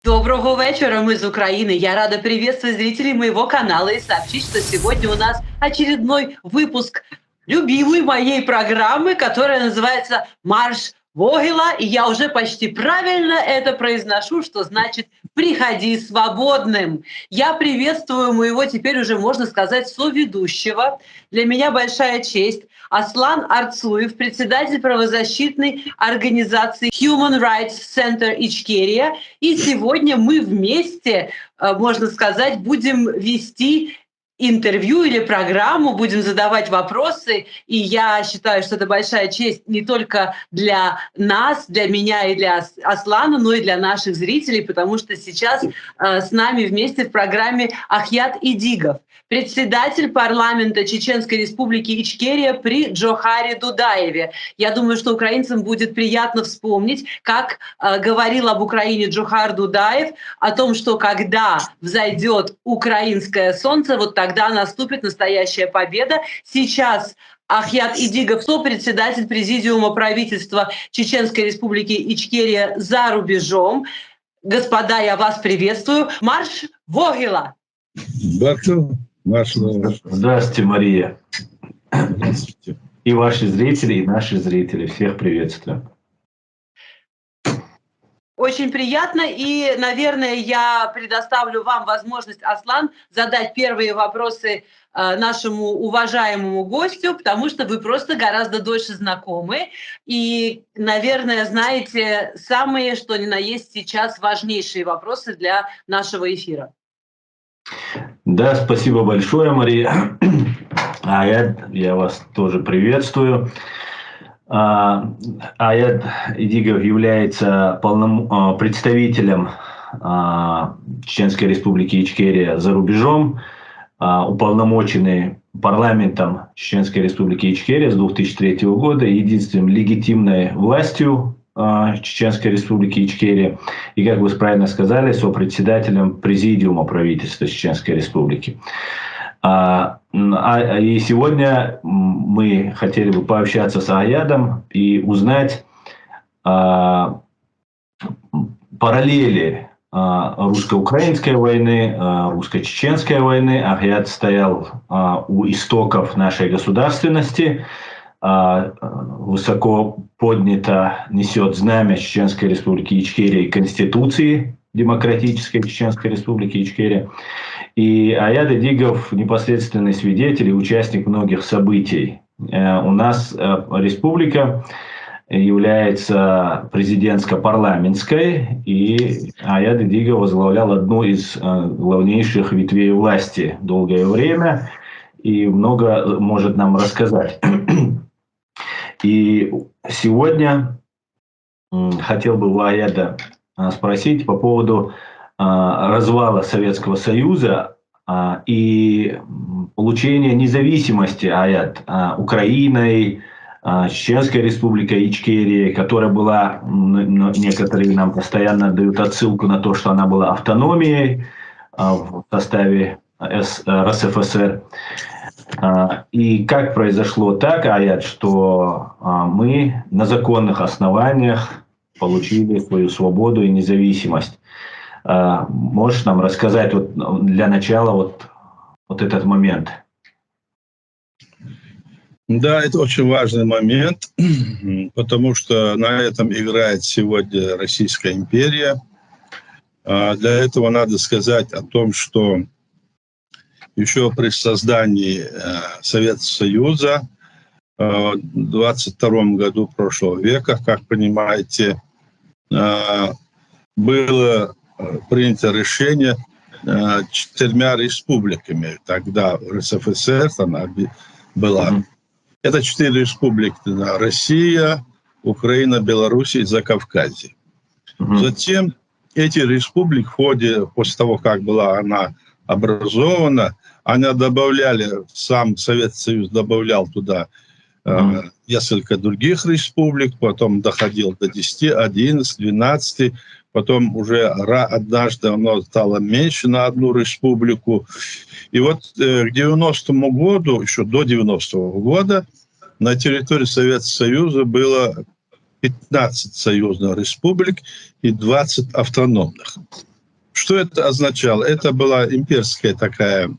Доброго вечера, мы из Украины. Я рада приветствовать зрителей моего канала и сообщить, что сегодня у нас очередной выпуск любимой моей программы, которая называется «Марш Вогела». И я уже почти правильно это произношу, что значит «приходи свободным». Я приветствую моего теперь уже, можно сказать, соведущего. Для меня большая честь. Аслан Арцуев, председатель правозащитной организации Human Rights Center Ичкерия. И сегодня мы вместе, можно сказать, будем вести интервью или программу, будем задавать вопросы. И я считаю, что это большая честь не только для нас, для меня и для Аслана, но и для наших зрителей, потому что сейчас с нами вместе в программе Ахьят Идигов, председатель парламента Чеченской Республики Ичкерия при Джохаре Дудаеве. Я думаю, что украинцам будет приятно вспомнить, как говорил об Украине Джохар Дудаев, о том, что когда взойдет украинское солнце, вот тогда наступит настоящая победа. Сейчас Ахьят Идигов, сопредседатель президиума правительства Чеченской Республики Ичкерия за рубежом. Господа, я вас приветствую. Марш Вогела! Здравствуйте, Мария. Здравствуйте. И ваши зрители, и наши зрители. Всех приветствую. Очень приятно. И, наверное, я предоставлю вам возможность, Аслан, задать первые вопросы нашему уважаемому гостю, потому что вы просто гораздо дольше знакомы. И, наверное, знаете самые, что ни на есть сейчас, важнейшие вопросы для нашего эфира. Да, спасибо большое, Мария. Я вас тоже приветствую. Ахьят Идигов является представителем Чеченской Республики Ичкерия за рубежом, уполномоченный парламентом Чеченской Республики Ичкерия с 2003 года, единственным легитимной властью Чеченской Республики Ичкерия. И, как вы правильно сказали, сопредседателем президиума правительства Чеченской Республики. И сегодня мы хотели бы пообщаться с Ахьятом и узнать параллели русско-украинской войны, русско-чеченской войны. Ахьят стоял у истоков нашей государственности, высоко поднято несет знамя Чеченской Республики Ичкерия и Конституции Демократической Чеченской Республики Ичкерия. И Ахьят Идигов непосредственный свидетель и участник многих событий. У нас республика является президентско-парламентской, и Ахьят Идигов возглавлял одну из главнейших ветвей власти долгое время и много может нам рассказать. И сегодня хотел бы у Ахьята спросить по поводу развала Советского Союза и получения независимости Ахьят Украиной, Чеченской Республикой Ичкерия, которая была, некоторые нам постоянно дают отсылку на то, что она была автономией в составе РСФСР. И как произошло так, Ахьят, что мы на законных основаниях получили свою свободу и независимость? Можешь нам рассказать для начала вот этот момент? Да, это очень важный момент, потому что на этом играет сегодня Российская империя. Для этого надо сказать о том, что еще при создании Советского Союза в 22 году прошлого века, как понимаете, было принято решение 4 республиками. Тогда в РСФСР она была. Это 4 республики: Россия, Украина, Беларусь и Закавказье. Затем эти республики в ходе, после того, как была она образована, они добавляли, сам Советский Союз добавлял туда несколько других республик, потом доходил до 10, 11, 12, потом уже однажды оно стало меньше на одну республику. И вот к 90-му году, еще до 90-го года, на территории Советского Союза было 15 союзных республик и 20 автономных. Что это означало? Это была имперская такая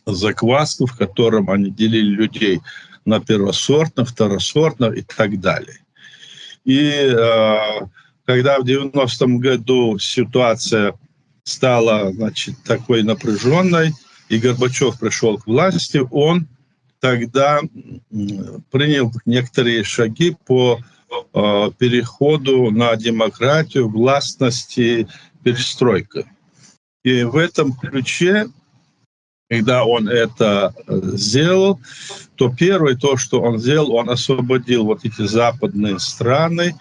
закваска, в котором они делили людей на первосортных, второсортных и так далее. И когда в 90-м году ситуация стала, значит, такой напряженной, и Горбачев пришел к власти, он тогда принял некоторые шаги по переходу на демократию, гласности, перестройку. И в этом ключе, когда он это сделал, то первое, то, что он сделал, он освободил вот эти западные страны,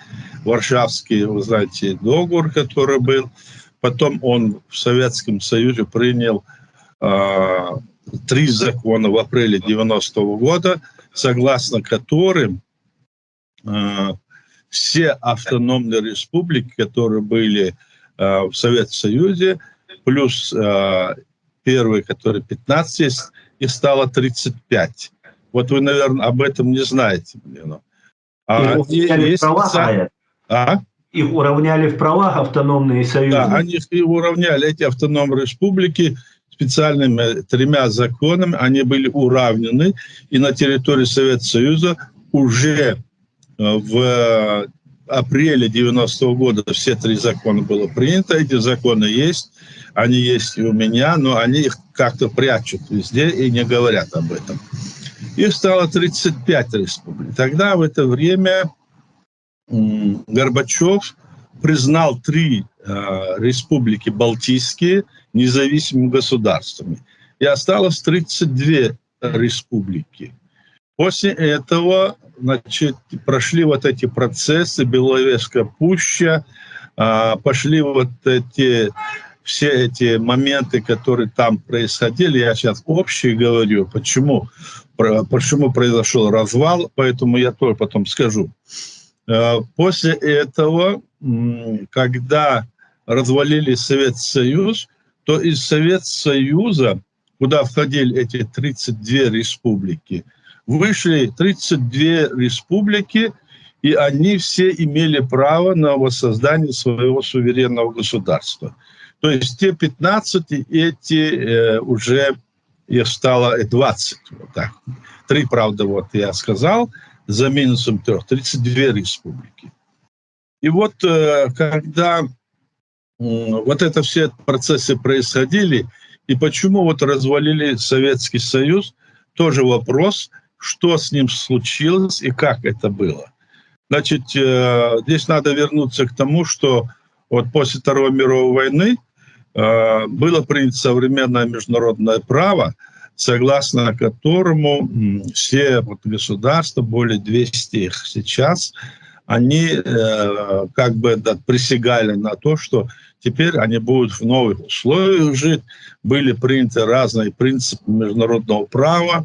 Варшавский, вы знаете, договор, который был. Потом он в Советском Союзе принял 3 закона в апреле 90-го года, согласно которым все автономные республики, которые были в Советском Союзе, плюс первые, которые 15 есть, их стало 35. Вот вы, наверное, об этом не знаете. Их уравняли в правах автономные союзы. Да, они их уравняли, эти автономные республики, специальными 3 законами, они были уравнены, и на территории Советского Союза уже в апреле 90-го года все 3 закона было принято, эти законы есть, они есть и у меня, но они их как-то прячут везде и не говорят об этом. Их стало 35 республик. Тогда в это время Горбачев признал 3 республики балтийские независимыми государствами. И осталось 32 республики. После этого, значит, прошли вот эти процессы, Беловежская пуща, пошли вот эти, все эти моменты, которые там происходили. Я сейчас общие говорю, почему произошел развал, поэтому я тоже потом скажу. После этого, когда развалили Советский Союз, то из Советского Союза, куда входили эти 32 республики, вышли 32 республики, и они все имели право на воссоздание своего суверенного государства. То есть те 15, эти уже их стало 20. Вот так. 3, правда, вот я сказал, за минусом 3, 32 республики. И вот когда вот это все процессы происходили, и почему вот развалили Советский Союз, тоже вопрос, что с ним случилось и как это было. Значит, здесь надо вернуться к тому, что вот после Второй мировой войны было принято современное международное право, согласно которому все вот государства, более 200 их сейчас, они как бы присягали на то, что теперь они будут в новых условиях жить. Были приняты разные принципы международного права.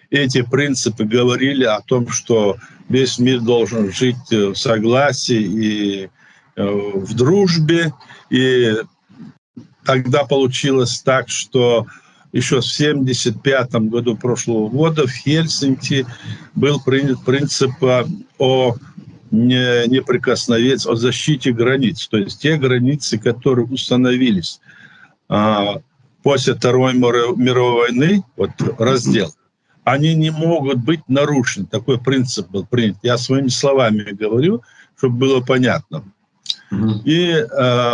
Эти принципы говорили о том, что весь мир должен жить в согласии и в дружбе. И тогда получилось так, что еще в 1975 году прошлого года в Хельсинки был принят принцип о неприкосновенности, о защите границ. То есть те границы, которые установились после Второй мировой войны, вот раздел, они не могут быть нарушены. Такой принцип был принят. Я своими словами говорю, чтобы было понятно. И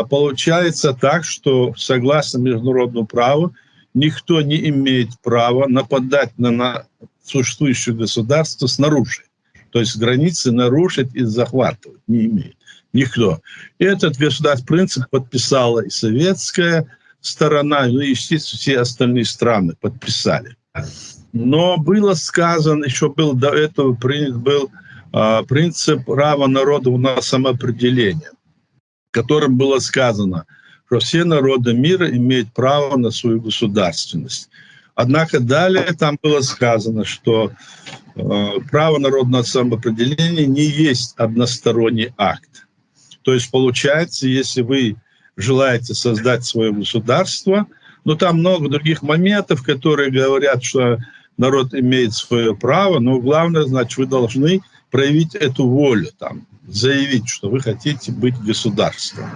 получается так, что согласно международному праву никто не имеет права нападать на существующее государство снаружи. То есть границы нарушить и захватывать не имеет никто. И этот государственный принцип подписала и советская сторона, и, естественно, все остальные страны подписали. Но было сказано, еще был до этого принят был принцип права народа на самоопределение, в котором было сказано, что все народы мира имеют право на свою государственность. Однако далее там было сказано, что право народа на самоопределение не есть односторонний акт. То есть получается, если вы желаете создать свое государство, но там много других моментов, которые говорят, что народ имеет свое право, но главное, значит, вы должны проявить эту волю, там, заявить, что вы хотите быть государством.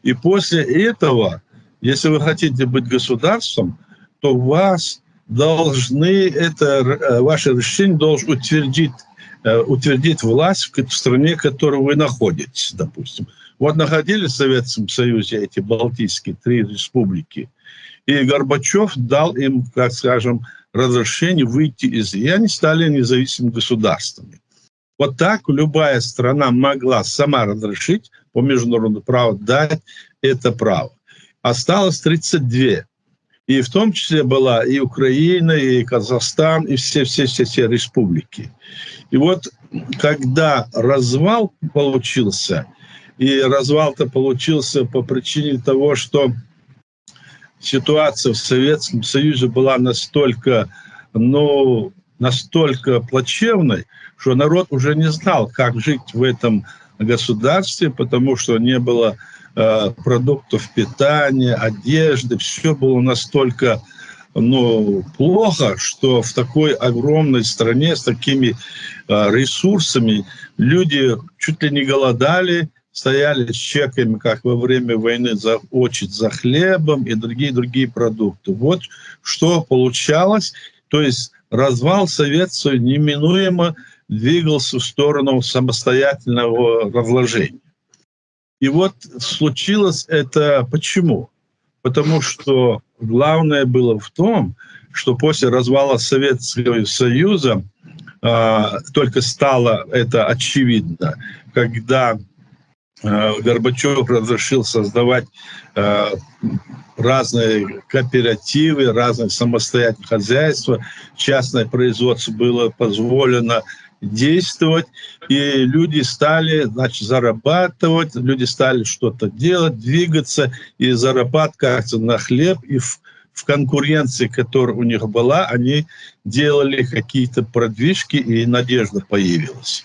И после этого Если вы хотите быть государством, то вас должны, ваше решение должен утвердить власть в стране, в которой вы находитесь, допустим. Вот находились в Советском Союзе эти балтийские 3 республики, и Горбачев дал им, как скажем, разрешение выйти из... И они стали независимыми государствами. Вот так любая страна могла сама разрешить по международному праву, дать это право. Осталось 32. И в том числе была и Украина, и Казахстан, и все республики. И вот когда развал получился, и развал-то получился по причине того, что ситуация в Советском Союзе была настолько плачевной, что народ уже не знал, как жить в этом государстве, потому что не было продуктов питания, одежды. Все было настолько плохо, что в такой огромной стране с такими ресурсами люди чуть ли не голодали, стояли с чеками, как во время войны, за очередь за хлебом и другие продукты. Вот что получалось. То есть развал Советского неминуемо двигался в сторону самостоятельного разложения. И вот случилось это почему? Потому что главное было в том, что после развала Советского Союза только стало это очевидно, когда Горбачев разрешил создавать разные кооперативы, разные самостоятельные хозяйства, частное производство было позволено действовать, и люди стали, зарабатывать, люди стали что-то делать, двигаться и зарабатывать как-то на хлеб, и в конкуренции, которая у них была, они делали какие-то продвижки, и надежда появилась.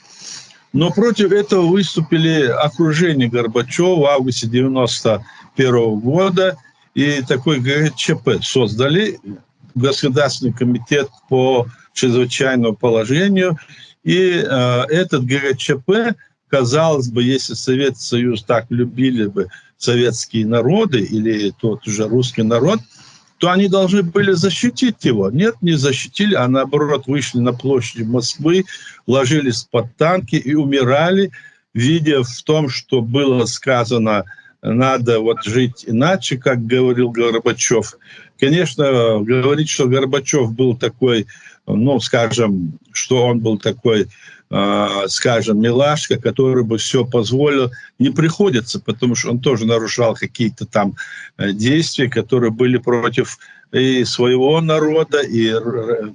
Но против этого выступили окружение Горбачева в августе 1991 года, и такой ГЧП создали, Государственный комитет по чрезвычайному положению. И этот ГЧП, казалось бы, если Советский Союз так любили бы советские народы или тот же русский народ, то они должны были защитить его. Нет, не защитили, а наоборот вышли на площадь Москвы, ложились под танки и умирали, видя в том, что было сказано, надо жить иначе, как говорил Горбачев. Конечно, говорить, что Горбачев был такой, что он был такой, милашка, который бы все позволил, не приходится, потому что он тоже нарушал какие-то там действия, которые были против и своего народа, и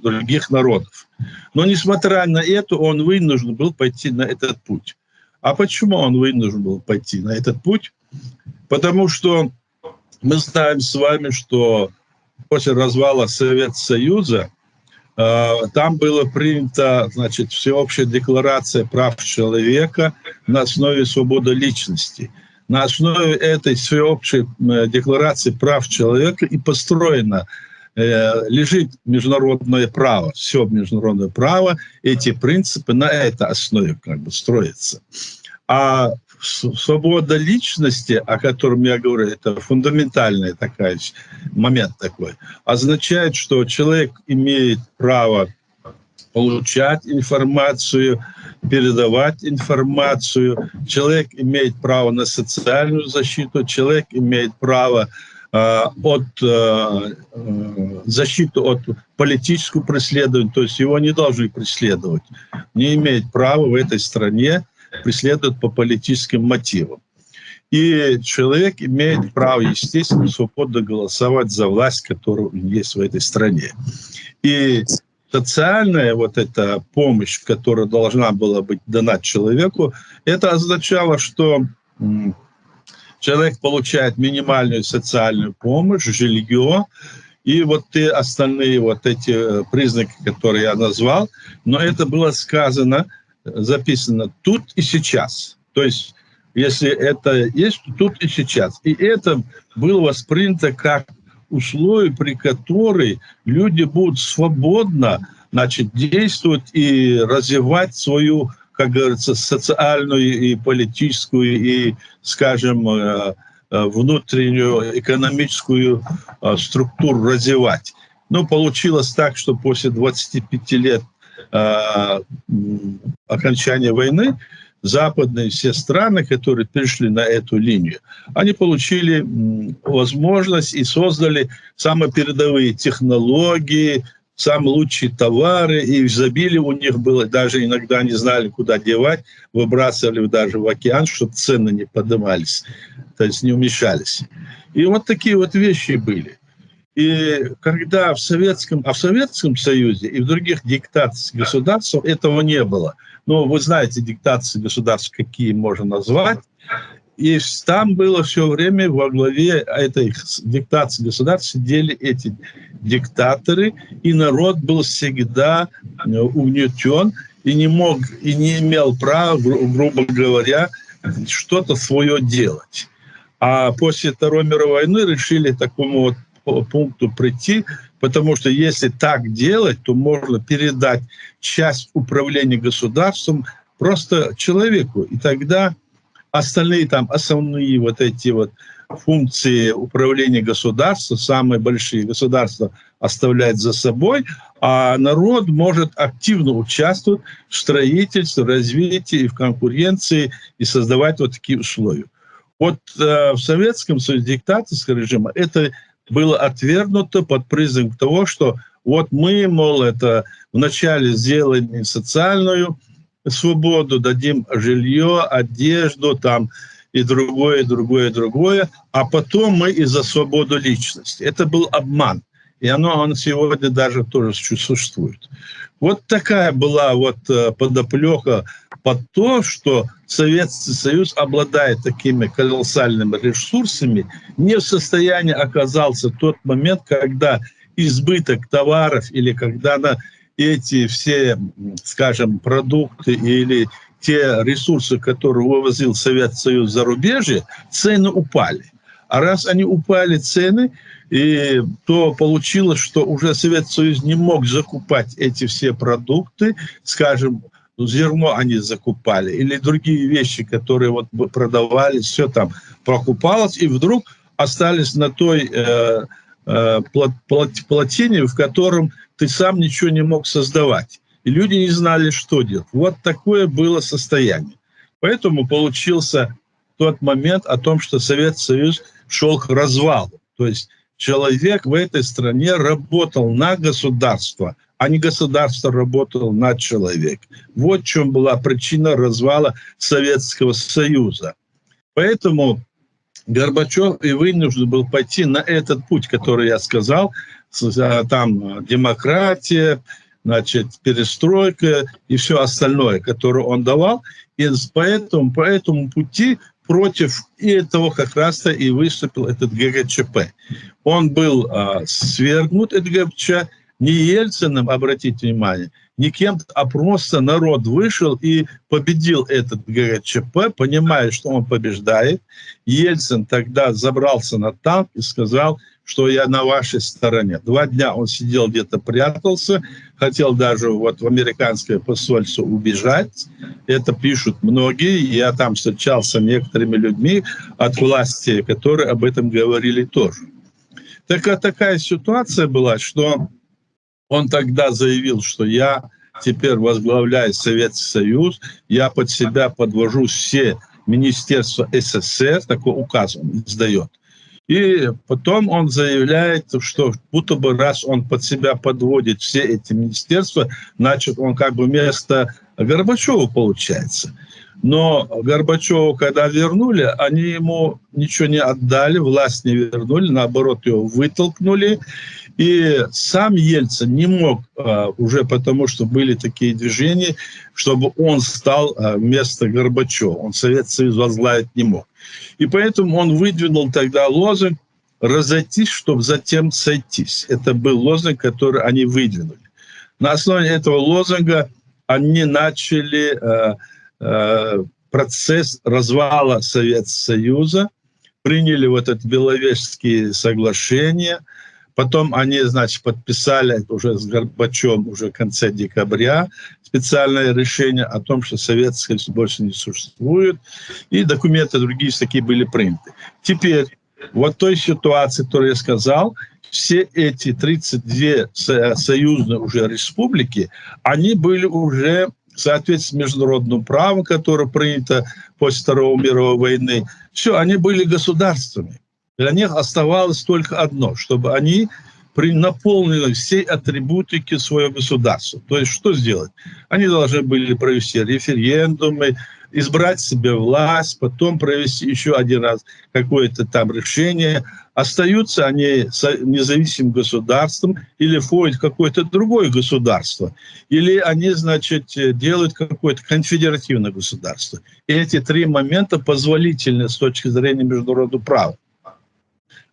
других народов. Но, несмотря на это, он вынужден был пойти на этот путь. А почему он вынужден был пойти на этот путь? Потому что мы знаем с вами, что после развала Советского Союза там была принята, всеобщая декларация прав человека на основе свободы личности. На основе этой всеобщей декларации прав человека и построено, лежит международное право, все международное право, эти принципы на этой основе строятся. А свобода личности, о котором я говорю, это фундаментальный момент такой, означает, что человек имеет право получать информацию, передавать информацию, человек имеет право на социальную защиту, человек имеет право защиту от политического преследования, то есть его не должны преследовать, не имеет права в этой стране преследуют по политическим мотивам. И человек имеет право, естественно, свободно голосовать за власть, которая есть в этой стране. И социальная эта помощь, которая должна была быть дана человеку, это означало, что человек получает минимальную социальную помощь, жилье, и остальные эти признаки, которые я назвал, но это было записано тут и сейчас. То есть, если это есть, то тут и сейчас. И это было воспринято как условие, при которой люди будут свободно действовать и развивать свою, как говорится, социальную и политическую, и, внутреннюю экономическую структуру развивать. Но получилось так, что после 25 лет окончания войны западные все страны, которые перешли на эту линию, они получили возможность и создали самые передовые технологии, самые лучшие товары, и изобилие у них было, даже иногда не знали, куда девать, выбрасывали даже в океан, чтобы цены не поднимались, то есть не умещались. И вот такие вот вещи были. И когда в Советском Союзе и в других диктатурных государствах этого не было. Ну, вы знаете, диктатурные государства, какие можно назвать. И там было все время во главе этой диктатурных государств сидели эти диктаторы, и народ был всегда угнетен и не мог, и не имел права, грубо говоря, что-то свое делать. А после Второй мировой войны решили такому вот пункту прийти, потому что если так делать, то можно передать часть управления государством просто человеку, и тогда остальные там основные вот эти вот функции управления государством, самые большие государства оставляют за собой, а народ может активно участвовать в строительстве, развитии и в конкуренции и создавать вот такие условия. Вот в Советском Союзе диктаторского режима это было отвергнуто под признаком того, что вот мы, мол, это вначале сделаем социальную свободу, дадим жилье, одежду там и другое, а потом мы и за свободу личности. Это был обман, и он сегодня даже тоже существует. Вот такая была вот подоплека под то, что Советский Союз обладает такими колоссальными ресурсами, не в состоянии оказался в тот момент, когда избыток товаров или когда эти все, скажем, продукты или те ресурсы, которые вывозил Советский Союз за рубежи, цены упали. А раз они упали цены, то получилось, что уже Советский Союз не мог закупать эти все продукты, скажем, зерно они закупали, или другие вещи, которые вот продавались, все там покупалось, и вдруг остались на той плотине, в котором ты сам ничего не мог создавать. И люди не знали, что делать. Вот такое было состояние. Поэтому получился тот момент о том, что Советский Союз шел к развалу. То есть человек в этой стране работал на государство, а не государство работало на человека. Вот в чем была причина развала Советского Союза. Поэтому Горбачев и вынужден был пойти на этот путь, который я сказал, там демократия, значит, перестройка и все остальное, которое он давал. И по этому пути против этого как раз-то и выступил этот ГКЧП. Он был свергнут, этот ГКЧП, не Ельциным, обратите внимание, не кем-то, а просто народ вышел и победил этот ГКЧП, понимая, что он побеждает. Ельцин тогда забрался на танк и сказал, что я на вашей стороне. 2 дня он сидел где-то, прятался, хотел даже вот в американское посольство убежать. Это пишут многие. Я там встречался с некоторыми людьми от власти, которые об этом говорили тоже. Такая ситуация была, что он тогда заявил, что я теперь возглавляю Советский Союз, я под себя подвожу все министерства СССР, такой указ он издает. И потом он заявляет, что будто бы раз он под себя подводит все эти министерства, значит, он как бы вместо Горбачева получается. Но Горбачева, когда вернули, они ему ничего не отдали, власть не вернули, наоборот, его вытолкнули. И сам Ельцин не мог уже, потому что были такие движения, чтобы он стал вместо Горбачева. Он Советский Союз возглавить не мог. И поэтому он выдвинул тогда лозунг «разойтись, чтобы затем сойтись». Это был лозунг, который они выдвинули. На основе этого лозунга они начали процесс развала Советского Союза, приняли вот это Беловежские соглашения, Потом они, значит, подписали уже с Горбачевым уже в конце декабря специальное решение о том, что Советский Союз больше не существует, и документы другие такие были приняты. Теперь, вот той ситуации, которую я сказал, все эти 32 союзные уже республики, они были уже в соответствии с международным правом, которое принято после Второй мировой войны. Все, они были государствами. Для них оставалось только одно, чтобы они наполнили все атрибутики своего государства. То есть что сделать? Они должны были провести референдумы, избрать себе власть, потом провести еще один раз какое-то там решение. Остаются они независимым государством или входят в какое-то другое государство, или они, значит, делают какое-то конфедеративное государство. И эти три момента позволительны с точки зрения международного права.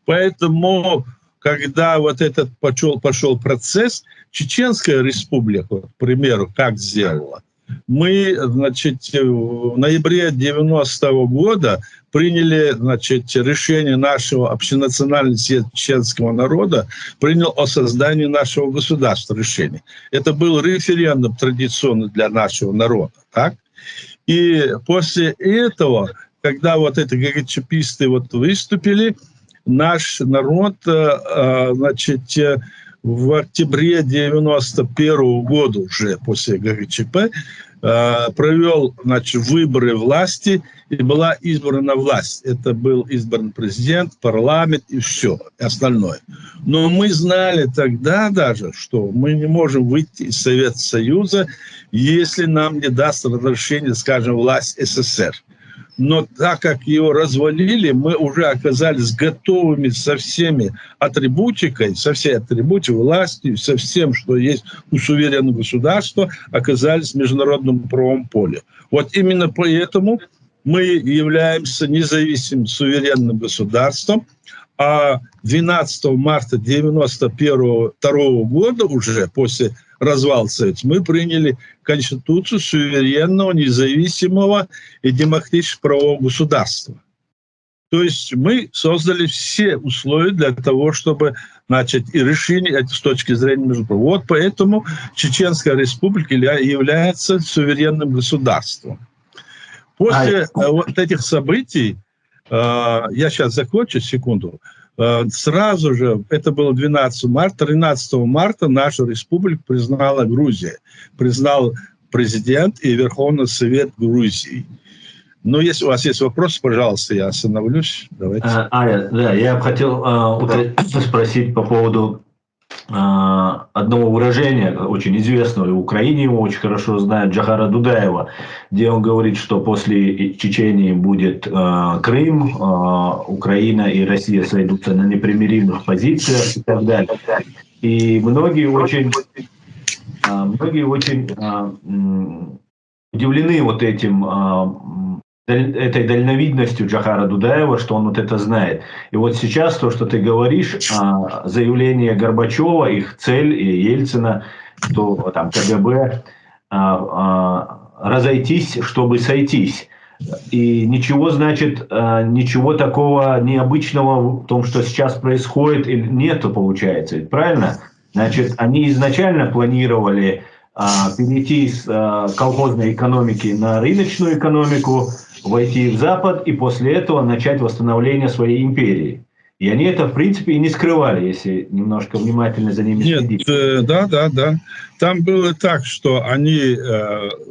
Поэтому, когда вот этот пошел процесс, Чеченская республика, к примеру, как сделала, мы, значит, в ноябре 90-го года приняли, значит, решение нашего общенационального чеченского народа, принял о создании нашего государства решение. Это был референдум традиционный для нашего народа, так? И после этого, когда вот эти ГКЧПисты вот выступили, наш народ, значит, в октябре 91-го года уже после ГКЧП провел, значит, выборы власти, и была избрана власть. Это был избран президент, парламент и все остальное. Но мы знали тогда даже, что мы не можем выйти из Советского Союза, если нам не даст разрешение, скажем, власть СССР. Но так как его развалили, мы уже оказались готовыми со всеми атрибутикой, со всей атрибутикой, властью, со всем, что есть у суверенного государства, оказались в международном правовом поле. Вот именно поэтому мы являемся независимым суверенным государством, а 12 марта 1992 года уже после развала Советского мы приняли Конституцию суверенного, независимого и демократического правового государства. То есть мы создали все условия для того, чтобы, значит, и решение это с точки зрения международного. Вот поэтому Чеченская республика является суверенным государством. После вот этих событий, я сейчас закончу, секунду, сразу же, это было 12 марта, 13 марта нашу республику признала Грузия. Признал президент и Верховный Совет Грузии. Но если у вас есть вопросы, пожалуйста, я остановлюсь. Давайте. Да, я хотел спросить по поводу одного выражения, очень известного, и в Украине его очень хорошо знают, Джохара Дудаева, где он говорит, что после Чечении будет Крым, Украина и Россия сойдутся на непримиримых позициях и так далее. И многие очень удивлены вот этой дальновидностью Джохара Дудаева, что он вот это знает. И вот сейчас то, что ты говоришь, заявление Горбачева, их цель и Ельцина, что там КГБ разойтись, чтобы сойтись. И ничего, значит, ничего такого необычного в том, что сейчас происходит, нету, получается, правильно? Значит, они изначально планировали перейти с колхозной экономики на рыночную экономику, войти в Запад и после этого начать восстановление своей империи. И они это, в принципе, и не скрывали, если немножко внимательно за ними следить. Да. Там было так, что они,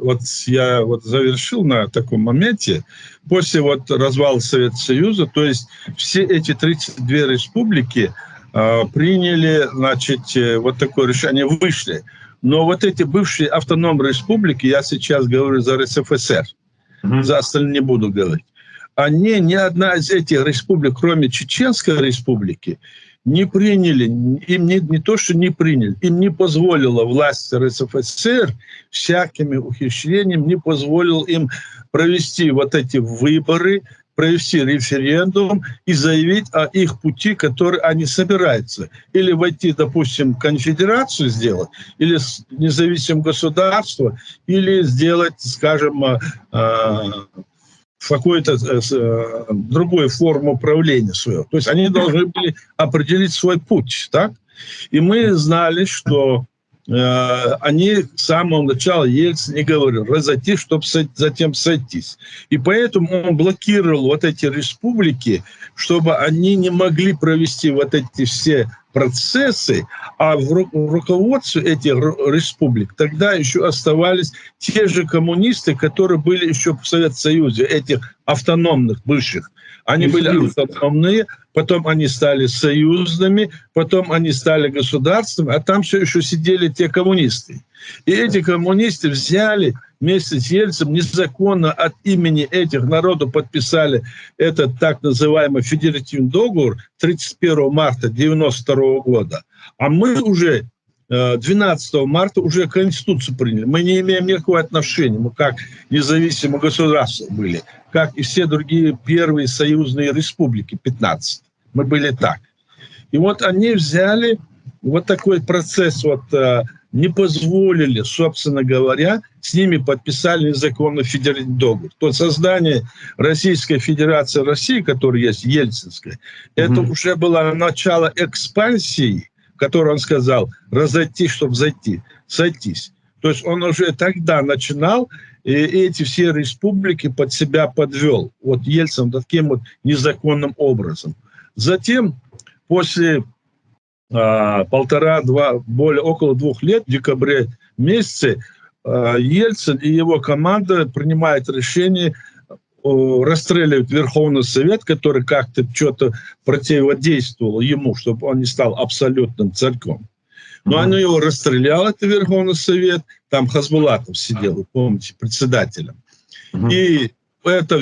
вот я вот завершил на таком моменте, после вот развала Советского Союза, то есть все эти 32 республики приняли, значит, вот такое решение, вышли. Но вот эти бывшие автономные республики, я сейчас говорю за РСФСР, за остальные не буду говорить, они, ни одна из этих республик, кроме Чеченской республики, не приняли, им не то, что не приняли, им не позволила власть РСФСР всякими ухищрениями, не позволил им провести вот эти выборы, провести референдум и заявить о их пути, который они собираются. Или войти, допустим, конфедерацию сделать, или независимое государство, или сделать, скажем, какую-то другую форму управления своего. То есть они должны были определить свой путь, так? И мы знали, что они с самого начала, Ельцин не говорил, разойтись, чтобы затем сойтись. И поэтому он блокировал вот эти республики, чтобы они не могли провести вот эти все процессы, а в руководстве этих республик тогда еще оставались те же коммунисты, которые были еще в Советском Союзе, этих автономных бывших. Они были автономные, потом они стали союзными, потом они стали государствами, а там все еще сидели те коммунисты. И эти коммунисты взяли вместе с Ельциным незаконно от имени этих народов подписали этот так называемый федеративный договор 31 марта 1992 года. А мы уже 12 марта уже Конституцию приняли. Мы не имеем никакого отношения. Мы как независимое государство были, как и все другие первые союзные республики, 15. Мы были так. И вот они взяли вот такой процесс, вот не позволили, собственно говоря, с ними подписали незаконно федеративный договор. То создание Российской Федерации России, которая есть ельцинская, это уже было начало экспансии, который он сказал, разойтись, чтобы сойтись. То есть он уже тогда начинал, и эти все республики под себя подвел. Вот Ельцин таким вот незаконным образом. Затем, после около 2 лет, в декабре месяце, Ельцин и его команда принимают решение расстреливать Верховный Совет, который как-то что-то противодействовал ему, чтобы он не стал абсолютным царьком. Но они его расстреляли, это Верховный Совет, там Хасбулатов сидел, вы помните, председателем. И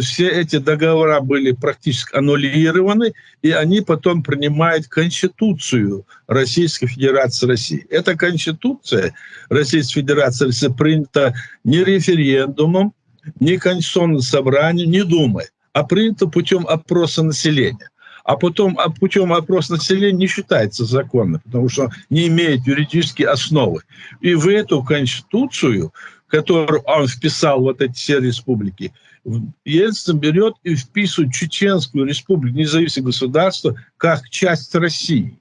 все эти договора были практически аннулированы, и они потом принимают Конституцию Российской Федерации России. Эта Конституция Российской Федерации России принята не референдумом, не Конституционным собранием, не Думой, а принято путем опроса населения. А потом путем опроса населения не считается законным, потому что не имеет юридической основы. И в эту Конституцию, которую он вписал вот эти все республики, Ельцин берет и вписывает Чеченскую республику, независимое государство, как часть России.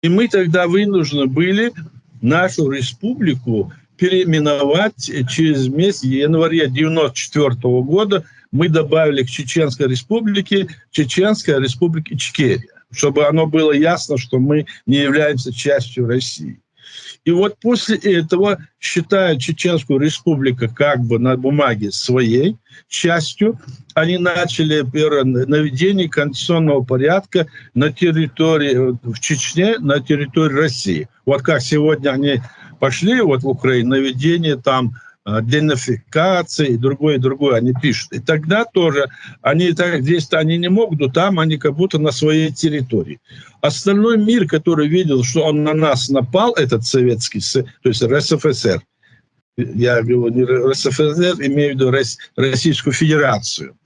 И мы тогда вынуждены были нашу республику переименовать через месяц, в январе 1994 года, мы добавили к Чеченской республике Чеченская республика Ичкерия, чтобы оно было ясно, что мы не являемся частью России. И вот после этого считают Чеченскую республику как бы на бумаге своей частью. Они начали наведение конституционного порядка на территории, в Чечне, на территории России. Вот как сегодня они пошли вот в Украину, наведение там денацификации и другое, они пишут. И тогда тоже здесь они не могут, но там они как будто на своей территории. Остальной мир, который видел, что он на нас напал, этот советский, то есть РСФСР, я говорю не РСФСР, имею в виду Российскую Федерацию,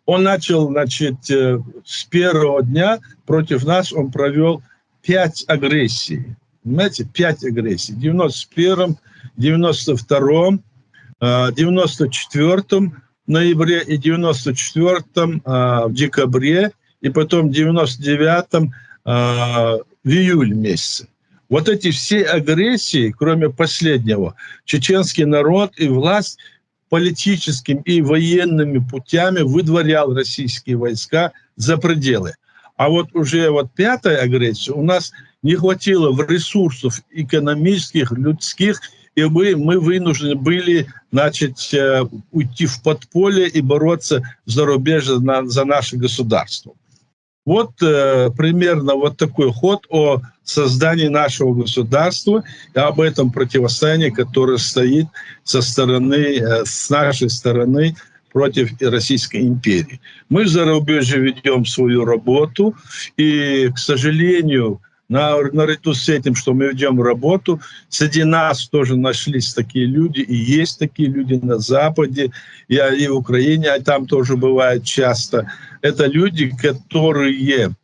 он начал, значит, с первого дня против нас он провел 5 агрессий. Понимаете, 5 агрессий. В 91-м, 92-м, 94-м ноябре и 94-м в декабре, и потом в 99-м в июле месяце. Вот эти все агрессии, кроме последнего, чеченский народ и власть политическими и военными путями выдворял российские войска за пределы. А вот уже 5-я агрессия у нас не хватило ресурсов экономических, людских, и мы вынуждены были, значит, уйти в подполье и бороться за рубеж, за наше государство. Вот примерно вот такой ход о создании нашего государства и об этом противостоянии, которое стоит с нашей стороны против Российской империи. Мы в зарубежье ведем свою работу, и, к сожалению, наряду с этим, что мы ведем работу, среди нас тоже нашлись такие люди, и есть такие люди на Западе, и в Украине, а там тоже бывает часто. Это люди, которые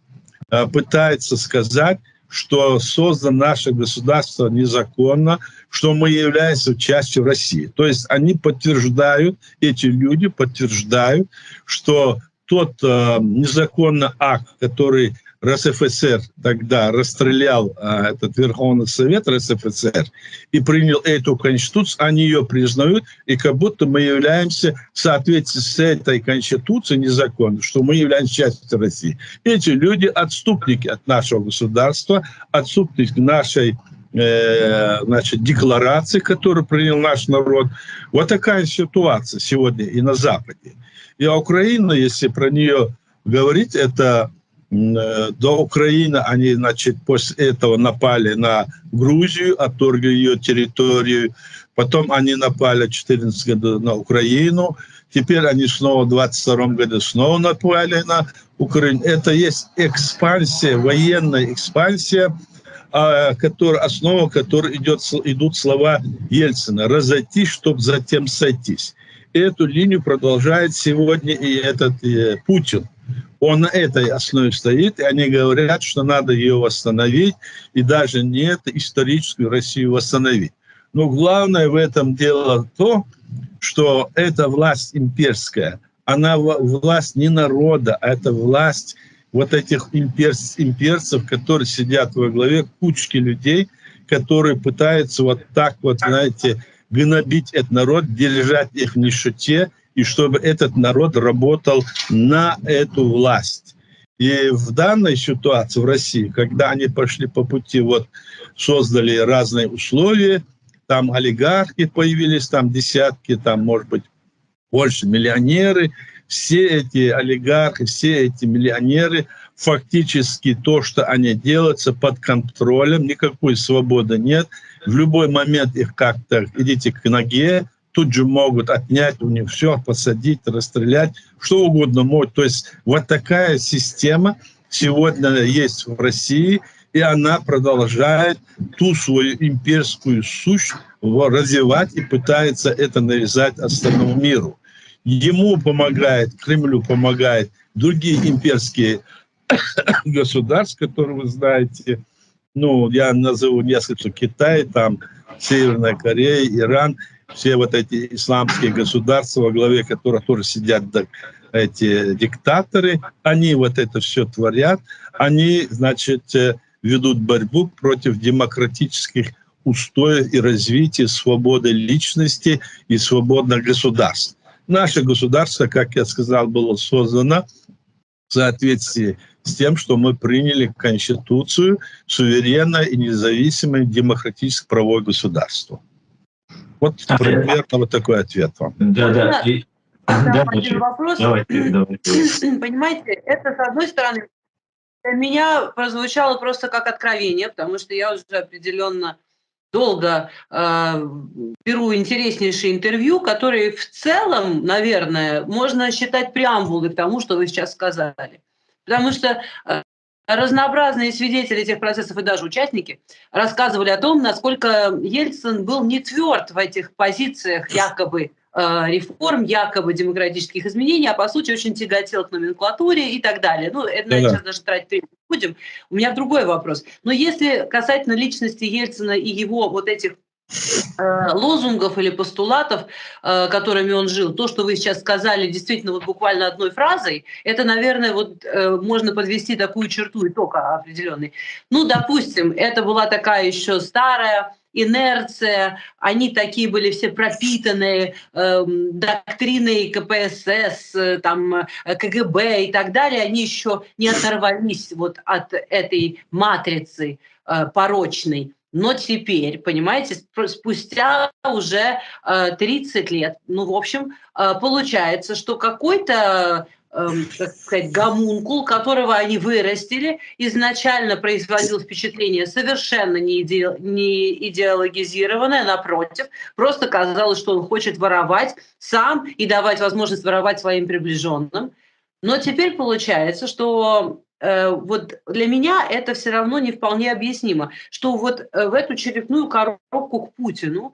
пытаются сказать, что создано наше государство незаконно, что мы являемся частью России. То есть они подтверждают, эти люди подтверждают, что тот незаконный акт, который РСФСР тогда расстрелял этот Верховный Совет РСФСР и принял эту конституцию, они ее признают, и как будто мы являемся в соответствии с этой конституцией незаконной, что мы являемся частью России. Эти люди отступники от нашего государства, отступники нашей значит, декларации, которую принял наш народ. Вот такая ситуация сегодня и на Западе. И Украина, если про нее говорить, это до Украины они, значит, после этого напали на Грузию, отторгли ее территорию. Потом они напали в 2014 году на Украину. Теперь они снова в 2022 году снова напали на Украину. Это есть экспансия, военная экспансия, основа которой идут слова Ельцина: разойтись, чтобы затем сойтись. Эту линию продолжает сегодня и этот Путин. Он на этой основе стоит, и они говорят, что надо ее восстановить, и даже не это историческую Россию восстановить. Но главное в этом дело то, что эта власть имперская, она власть не народа, а это власть вот этих имперцев, которые сидят во главе кучки людей, которые пытаются вот так вот, знаете, гнобить этот народ, держать их в нищете, и чтобы этот народ работал на эту власть. И в данной ситуации в России, когда они пошли по пути, вот создали разные условия, там олигархи появились, там десятки, там, может быть, больше миллионеры, все эти олигархи, все эти миллионеры, фактически то, что они делаются под контролем, никакой свободы нет. В любой момент их как-то идите к ноге, тут же могут отнять у них все, посадить, расстрелять, что угодно могут. То есть вот такая система сегодня есть в России, и она продолжает ту свою имперскую суть развивать и пытается это навязать остальному миру. Ему помогает, Кремлю помогает другие имперские государства, которые вы знаете. Ну, я назову несколько: Китай, там Северная Корея, Иран, все вот эти исламские государства, во главе которых тоже сидят эти диктаторы, они вот это все творят, они, значит, ведут борьбу против демократических устоев и развития свободы личности и свободных государств. Наше государство, как я сказал, было создано в соответствии с тем, что мы приняли Конституцию, суверенное и независимое демократическое правовое государство. Вот примерно вот такой ответ вам. Да. Один вопрос. Давайте. Понимаете, это, с одной стороны, для меня прозвучало просто как откровение, потому что я уже определенно долго беру интереснейшие интервью, которые в целом, наверное, можно считать преамбулой к тому, что вы сейчас сказали. Потому что разнообразные свидетели этих процессов и даже участники рассказывали о том, насколько Ельцин был не тверд в этих позициях якобы реформ, якобы демократических изменений, а по сути очень тяготел к номенклатуре и так далее. Ну, это сейчас даже тратить время не будем. У меня другой вопрос. Но если касательно личности Ельцина и его вот этих лозунгов или постулатов, которыми он жил, то, что вы сейчас сказали, действительно вот буквально одной фразой, это, наверное, вот можно подвести такую черту итога определенный. Ну, допустим, это была такая еще старая инерция, они такие были все пропитанные доктриной КПСС, там, КГБ и так далее, они еще не оторвались вот от этой матрицы порочной. Но теперь, понимаете, спустя уже 30 лет, ну, в общем, получается, что какой-то, так сказать, гомункул, которого они вырастили, изначально производил впечатление совершенно не идеологизированное, напротив, просто казалось, что он хочет воровать сам и давать возможность воровать своим приближенным. Но теперь получается, что вот для меня это все равно не вполне объяснимо, что вот в эту черепную коробку к Путину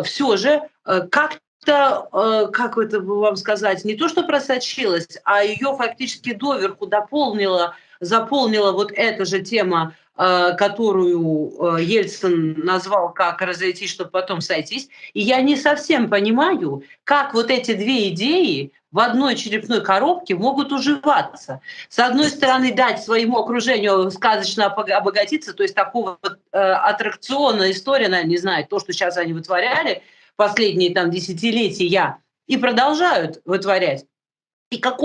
все же как-то, как это вам сказать, не то что просочилась, а ее фактически доверху заполнила вот эта же тема, которую Ельцин назвал как разойтись, чтобы потом сойтись. И я не совсем понимаю, как вот эти две идеи в одной черепной коробке могут уживаться. С одной стороны, дать своему окружению сказочно обогатиться, то есть такого аттракциона, история, наверное, не знаю, то, что сейчас они вытворяли последние там десятилетия, и продолжают вытворять. И как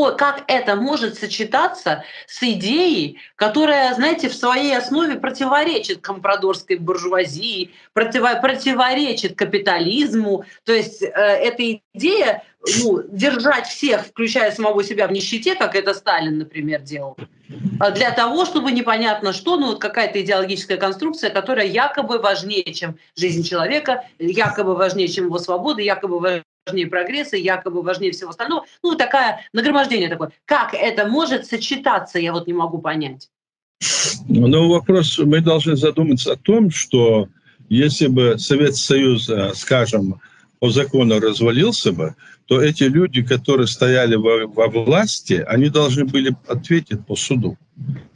это может сочетаться с идеей, которая, знаете, в своей основе противоречит компрадорской буржуазии, противоречит капитализму. То есть эта идея держать всех, включая самого себя, в нищете, как это Сталин, например, делал, для того, чтобы непонятно что, какая-то идеологическая конструкция, которая якобы важнее, чем жизнь человека, якобы важнее, чем его свобода, якобы важнее прогресса, якобы важнее всего остального. Такое нагромождение такое. Как это может сочетаться, я не могу понять. Вопрос, мы должны задуматься о том, что если бы Советский Союз, скажем, по закону развалился бы, то эти люди, которые стояли во власти, они должны были ответить по суду.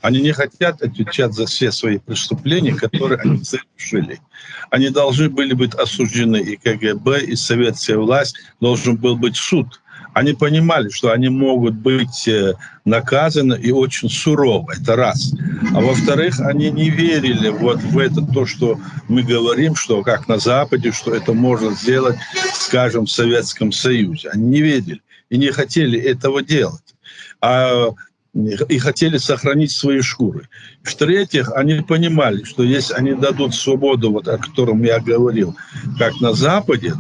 Они не хотят отвечать за все свои преступления, которые они совершили. Они должны были быть осуждены, и КГБ, и советская власть, должен был быть суд. Они понимали, что они могут быть наказаны и очень сурово, это раз. А во-вторых, они не верили в это, то, что мы говорим, что как на Западе, что это можно сделать, скажем, в Советском Союзе. Они не верили и не хотели этого делать. И хотели сохранить свои шкуры. В-третьих, они понимали, что если они дадут свободу, о котором я говорил, как на Западе,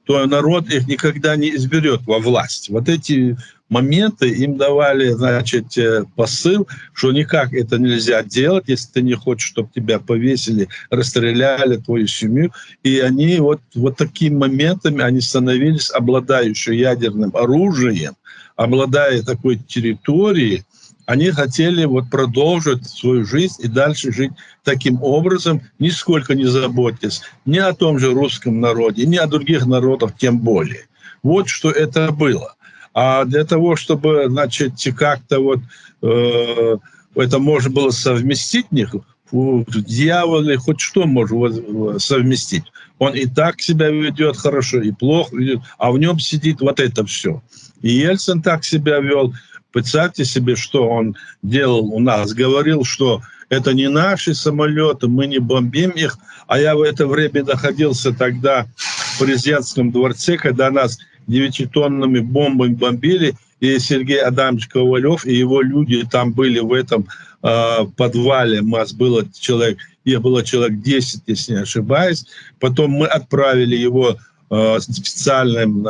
то народ их никогда не изберет во власть. Эти моменты им давали, посыл, что никак это нельзя делать, если ты не хочешь, чтобы тебя повесили, расстреляли твою семью. И они такими моментами они становились обладающими ядерным оружием, обладая такой территорией, они хотели продолжить свою жизнь и дальше жить таким образом, нисколько не заботясь ни о том же русском народе, ни о других народах тем более. Вот что это было. А для того, чтобы, как-то это можно было совместить них, дьявол хоть что может совместить. Он и так себя ведет хорошо, и плохо ведет, а в нем сидит это все. И Ельцин так себя вел. Представьте себе, что он делал у нас. Говорил, что это не наши самолеты, мы не бомбим их. А я в это время находился тогда в президентском дворце, когда нас 9-тонными бомбами бомбили. И Сергей Адамович Ковалев и его люди там были в этом подвале. У нас было человек 10, если не ошибаюсь. Потом мы отправили его специальным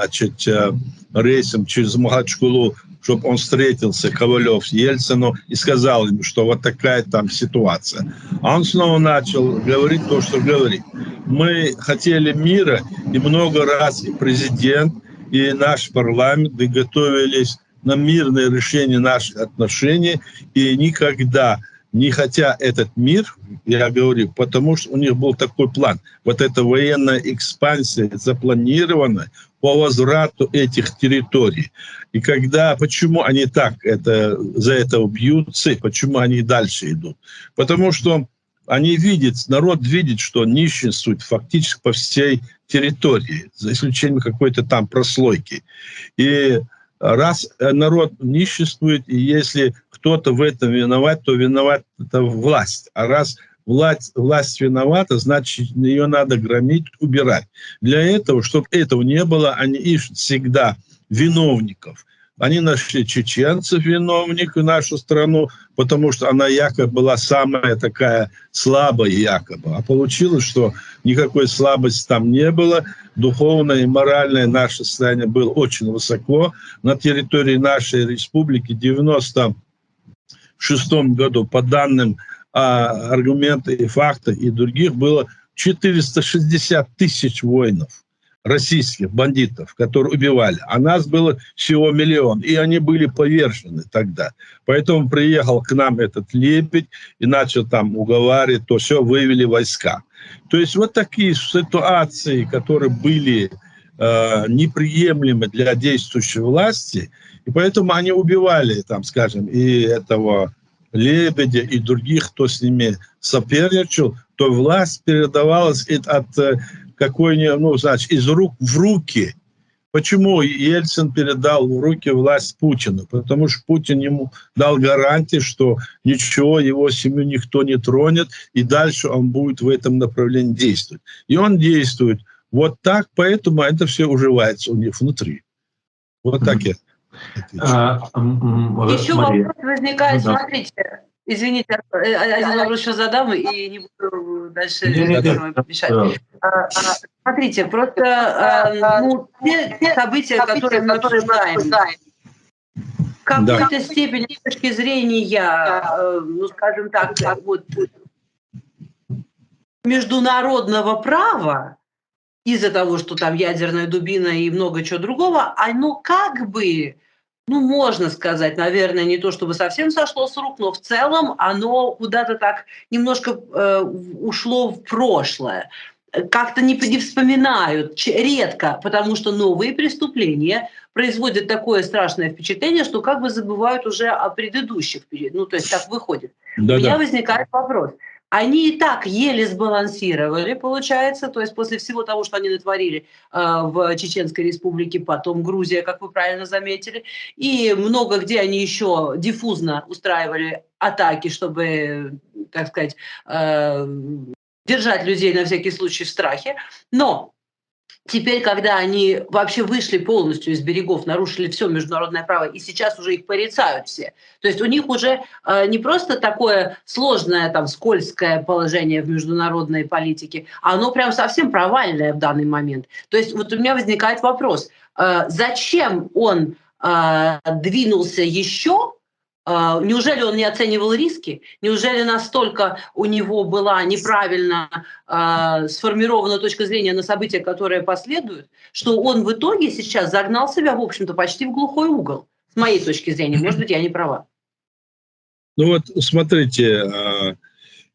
рейсом через Махачкалу, чтобы он встретился, Ковалев, с Ельцином, и сказал ему, что такая там ситуация. А он снова начал говорить то, что говорит. Мы хотели мира, и много раз и президент, и наш парламент готовились на мирное решение наших отношений, и никогда не хотя этот мир, я говорю, потому что у них был такой план. Эта военная экспансия запланирована по возврату этих территорий. И почему они за это бьются, и почему они дальше идут? Потому что они видят, народ видит, что нищенствует фактически по всей территории, за исключением какой-то там прослойки. И раз народ нищенствует, и если кто-то в этом виноват, то виноват это власть. А раз власть виновата, значит, ее надо громить, убирать. Для этого, чтобы этого не было, они ищут всегда виновников. Они нашли чеченцев виновников в нашу страну, потому что она якобы была самая такая слабая якобы. А получилось, что никакой слабости там не было. Духовное и моральное наше состояние было очень высоко. На территории нашей республики в 1996 году, по данным аргументов и фактов и других, было 460 тысяч воинов, российских бандитов, которые убивали. А нас было всего 1 миллион. И они были повержены тогда. Поэтому приехал к нам этот Лебедь и начал там уговаривать, то все, вывели войска. То есть такие ситуации, которые были неприемлемы для действующей власти, и поэтому они убивали, и этого Лебедя, и других, кто с ними соперничал, то власть передавалась от из рук в руки. Почему Ельцин передал в руки власть Путину? Потому что Путин ему дал гарантии, что ничего, его семью никто не тронет, и дальше он будет в этом направлении действовать. И он действует вот так, поэтому это все уживается у них внутри. Вот так я отвечу. Еще вопрос возникает, смотрите, извините, один вопрос еще задам и не буду дальше мешать. Смотрите, просто те события, которые мы обсуждаем, в какой-то степени с точки зрения, ну, скажем так, вот, международного права, из-за того, что там ядерная дубина и много чего другого, оно как бы, ну, можно сказать, наверное, не то чтобы совсем сошло с рук, но в целом оно куда-то так немножко ушло в прошлое. Как-то не вспоминают, редко, потому что новые преступления производят такое страшное впечатление, что как бы забывают уже о предыдущих. Ну, то есть так выходит. Да-да. У меня возникает вопрос. Они и так еле сбалансировали, получается, то есть после всего того, что они натворили в Чеченской Республике, потом Грузия, как вы правильно заметили, и много где они еще диффузно устраивали атаки, чтобы, так сказать, держать людей на всякий случай в страхе. Но теперь, когда они вообще вышли полностью из берегов, нарушили все международное право, и сейчас уже их порицают все. То есть у них уже не просто такое сложное, там, скользкое положение в международной политике, а оно прям совсем провальное в данный момент. То есть вот у меня возникает вопрос, зачем он двинулся еще? Неужели он не оценивал риски? Неужели настолько у него была неправильно сформирована точка зрения на события, которые последуют, что он в итоге сейчас загнал себя, в общем-то, почти в глухой угол? С моей точки зрения, может быть, я не права. Ну вот, смотрите,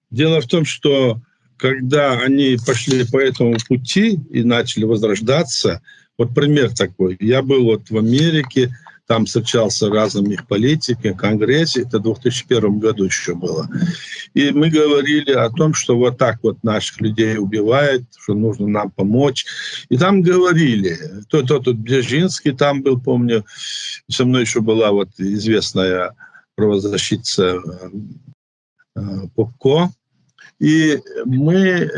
дело в том, что когда они пошли по этому пути и начали возрождаться, вот пример такой. Я был вот в Америке, там встречался разными их политиками, в Конгрессе, это в 2001 году еще было. И мы говорили о том, что вот так вот наших людей убивают, что нужно нам помочь. И там говорили, тут Бжезинский там был, помню, со мной еще была вот известная правозащитница Попко. И мы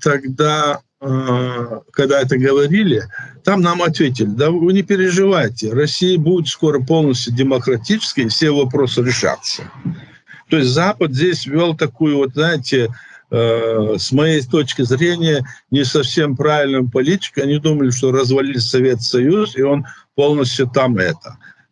тогда, когда это говорили, там нам ответили, да вы не переживайте, Россия будет скоро полностью демократической, и все вопросы решатся. То есть Запад здесь вел такую, вот, знаете, с моей точки зрения, не совсем правильную политику. Они думали, что развалили Советский Союз, и он полностью там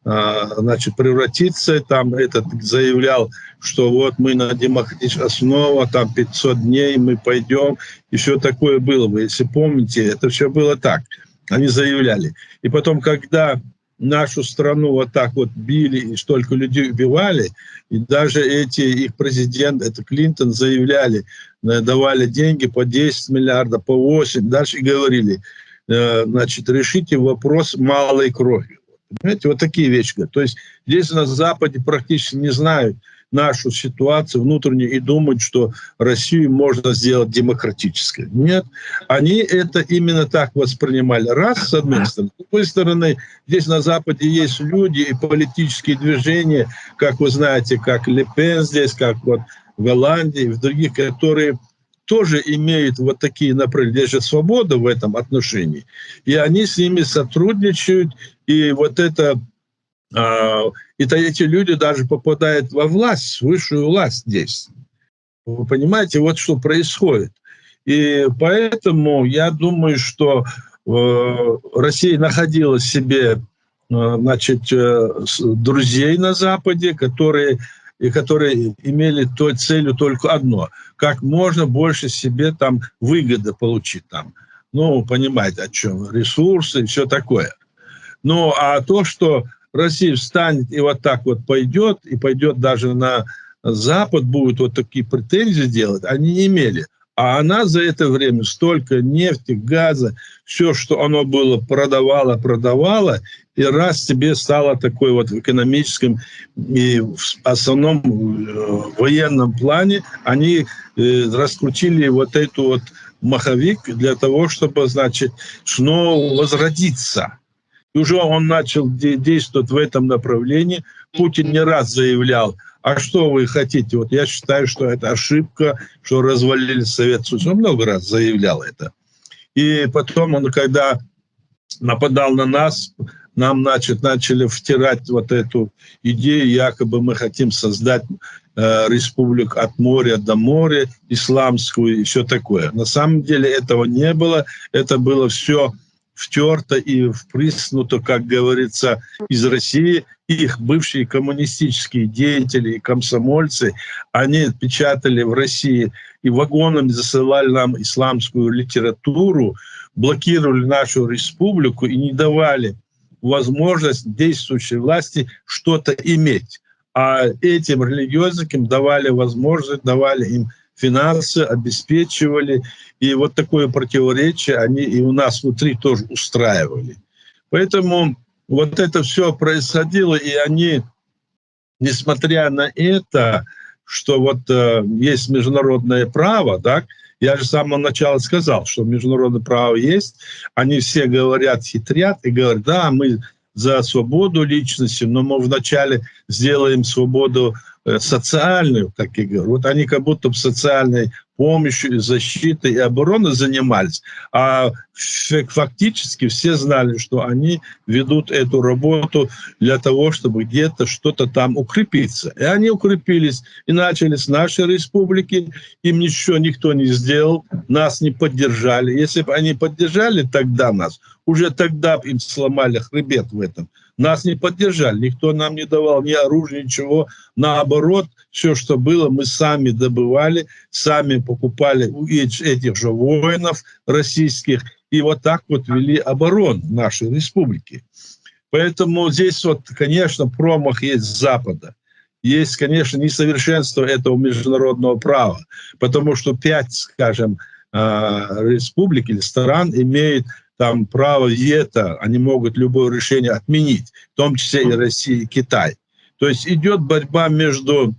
значит, превратится, там этот заявлял, что вот мы на демократической основе, там 500 дней мы пойдем, и все такое было бы. Если помните, это все было так. Они заявляли. И потом, когда нашу страну вот так вот били и столько людей убивали, и даже эти их президенты, это Клинтон, заявляли, давали деньги по 10 миллиардов, по 8, дальше говорили, значит, решите вопрос малой кровью. Понимаете, вот такие вещи. То есть здесь на Западе практически не знают нашу ситуацию внутреннюю и думают, что Россию можно сделать демократической. Нет, они это именно так воспринимали. Раз, с одной стороны. С другой стороны, здесь на Западе есть люди и политические движения, как вы знаете, как Ле Пен здесь, как вот в Голландии, в других, которые тоже имеют вот такие направления. Здесь же свобода в этом отношении. И они с ними сотрудничают, и вот это... И эти люди даже попадают во власть, высшую власть здесь. Вы понимаете, вот что происходит. И поэтому я думаю, что Россия находила себе, значит, друзей на Западе, которые имели той целью только одно: как можно больше себе там выгоды получить там. Ну, понимаете, о чем? Ресурсы и все такое. Ну, а то, что Россия встанет и вот так вот пойдет, и пойдет даже на Запад, будет вот такие претензии делать, они не имели. А она за это время столько нефти, газа, все, что оно было, продавала, и раз тебе стало такой вот в экономическом и в основном военном плане, они раскрутили вот эту вот маховик для того, чтобы, значит, снова возродиться. И уже он начал действовать в этом направлении. Путин не раз заявлял: а что вы хотите? Вот я считаю, что это ошибка, что развалили Советский Союз. Он много раз заявлял это. И потом он, когда нападал на нас, нам начали втирать вот эту идею, якобы мы хотим создать республику от моря до моря, исламскую и все такое. На самом деле этого не было. Это было все втерто и впрыснуто, как говорится, из России. Их бывшие коммунистические деятели и комсомольцы, они печатали в России и вагонами засылали нам исламскую литературу, блокировали нашу республику и не давали возможность действующей власти что-то иметь. А этим религиозникам давали возможность, давали им финансы, обеспечивали. И вот такое противоречие они и у нас внутри тоже устраивали. Поэтому вот это все происходило, и они, несмотря на это, что вот есть международное право, да, я же с самого начала сказал, что международное право есть, они все говорят, хитрят и говорят: да, мы за свободу личности, но мы вначале сделаем свободу социальную, как я говорю. Вот они как будто социальной помощью, защитой и обороной занимались, а фактически все знали, что они ведут эту работу для того, чтобы где-то что-то там укрепиться. И они укрепились и начали с нашей республики, им ничего никто не сделал, нас не поддержали. Если бы они поддержали тогда нас, уже тогда бы им сломали хребет в этом. Нас не поддержали, никто нам не давал ни оружия, ничего. Наоборот, все, что было, мы сами добывали, сами покупали у этих же воинов российских, и вот так вот вели оборону нашей республики. Поэтому здесь вот, конечно, промах есть с Запада. Есть, конечно, несовершенство этого международного права, потому что 5, скажем, республик или стран имеют там право вето, они могут любое решение отменить, в том числе и Россия, и Китай. То есть идет борьба между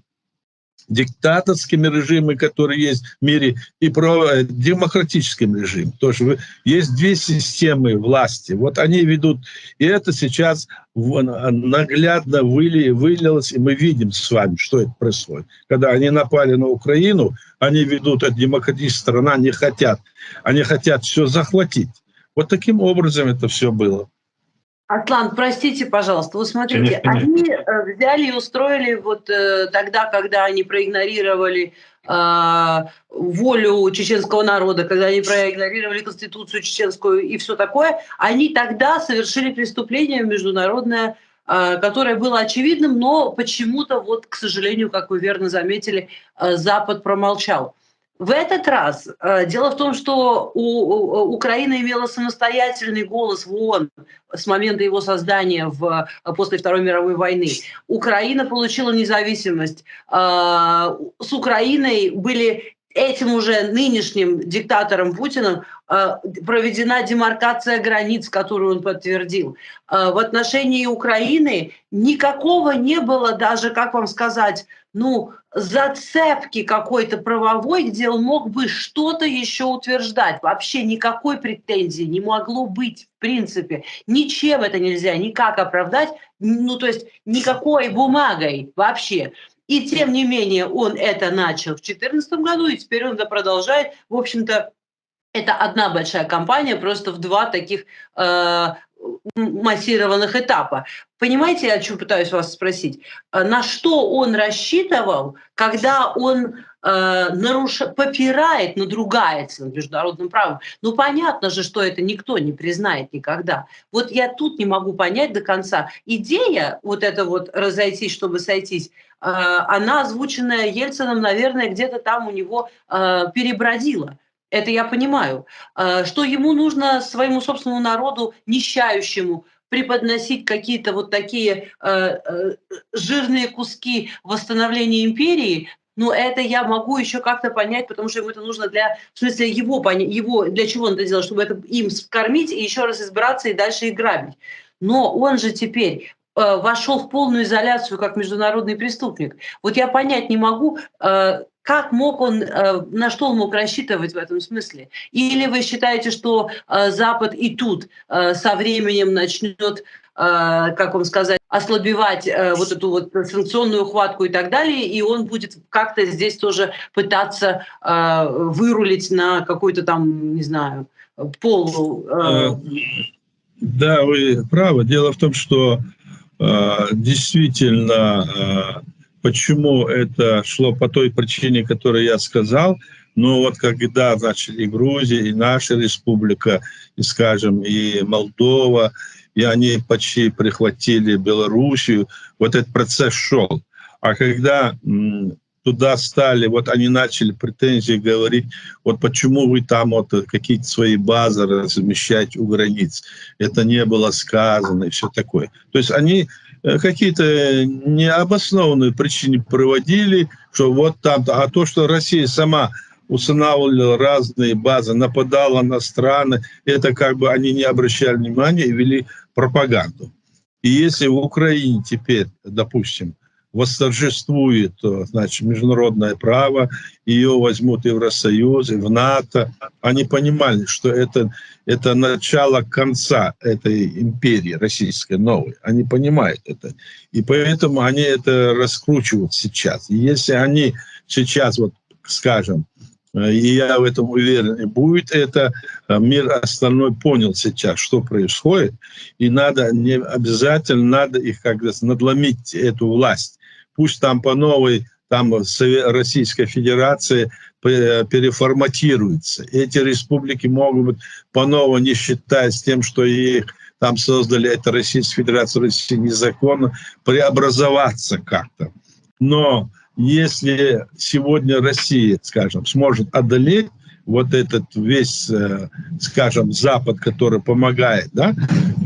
диктаторскими режимами, которые есть в мире, и демократическим режимом. Тоже есть две системы власти. Вот они ведут, и это сейчас наглядно вылилось, и мы видим с вами, что это происходит. Когда они напали на Украину, они ведут, это демократическая страна, они хотят все захватить. Вот таким образом это все было. Аслан, простите, пожалуйста, вот смотрите, они взяли и устроили вот тогда, когда они проигнорировали волю чеченского народа, когда они проигнорировали конституцию чеченскую и все такое, они тогда совершили преступление международное, которое было очевидным, но почему-то, вот, к сожалению, как вы верно заметили, Запад промолчал. В этот раз дело в том, что Украина имела самостоятельный голос в ООН с момента его создания после Второй мировой войны. Украина получила независимость. С Украиной были этим уже нынешним диктатором Путиным проведена демаркация границ, которую он подтвердил. В отношении Украины никакого не было даже, как вам сказать, зацепки какой-то правовой, где он мог бы что-то еще утверждать. Вообще никакой претензии не могло быть, в принципе. Ничем это нельзя никак оправдать, то есть никакой бумагой вообще. И тем не менее он это начал в 2014 году, и теперь он это продолжает. В общем-то, это одна большая кампания, просто в 2 таких массированных этапа. Понимаете, я о чем пытаюсь вас спросить? На что он рассчитывал, когда он попирает, надругается над международным правом? Понятно же, что это никто не признает никогда. Вот я тут не могу понять до конца. Идея вот эта вот разойтись, чтобы сойтись, она, озвученная Ельциным, наверное, где-то там у него перебродила. Это я понимаю. Что ему нужно своему собственному народу, нищающему, преподносить какие-то вот такие жирные куски восстановления империи, это я могу еще как-то понять, потому что ему это нужно для чего он это делает, чтобы это им скормить и еще раз избраться и дальше их грабить. Но он же теперь вошел в полную изоляцию как международный преступник. Вот я понять не могу, как мог он, на что он мог рассчитывать в этом смысле? Или вы считаете, что Запад и тут со временем начнет, как вам сказать, ослабевать вот эту вот санкционную хватку и так далее, и он будет как-то здесь тоже пытаться вырулить на какой-то там, не знаю, полу? Да, вы правы. Дело в том, что действительно, почему это шло по той причине, которую я сказал, но вот когда, значит, и Грузия, и наша республика, и, скажем, и Молдова, и они почти прихватили Белоруссию, вот этот процесс шел. А когда туда стали, вот они начали претензии говорить, вот почему вы там вот какие-то свои базы размещаете у границ. Это не было сказано и все такое. То есть они какие-то необоснованные причины проводили, что вот там, а то, что Россия сама устанавливала разные базы, нападала на страны, это как бы они не обращали внимания и вели пропаганду. И если в Украине теперь, допустим, восторжествует, значит, международное право, ее возьмут в Евросоюз, и в НАТО. Они понимали, что это начало конца этой империи российской новой. Они понимают это. И поэтому они это раскручивают сейчас. И если они сейчас, вот, скажем, и я в этом уверен, будет это, мир остальной понял сейчас, что происходит, и надо, не обязательно надо их как-то надломить, эту власть. Пусть там по новой, там Российской Федерации переформатируется. Эти республики могут быть по-новому, не считаясь тем, что их там создали, это Российская Федерация, Россия незаконно, преобразоваться как-то. Но если сегодня Россия, скажем, сможет одолеть вот этот весь, скажем, Запад, который помогает, да,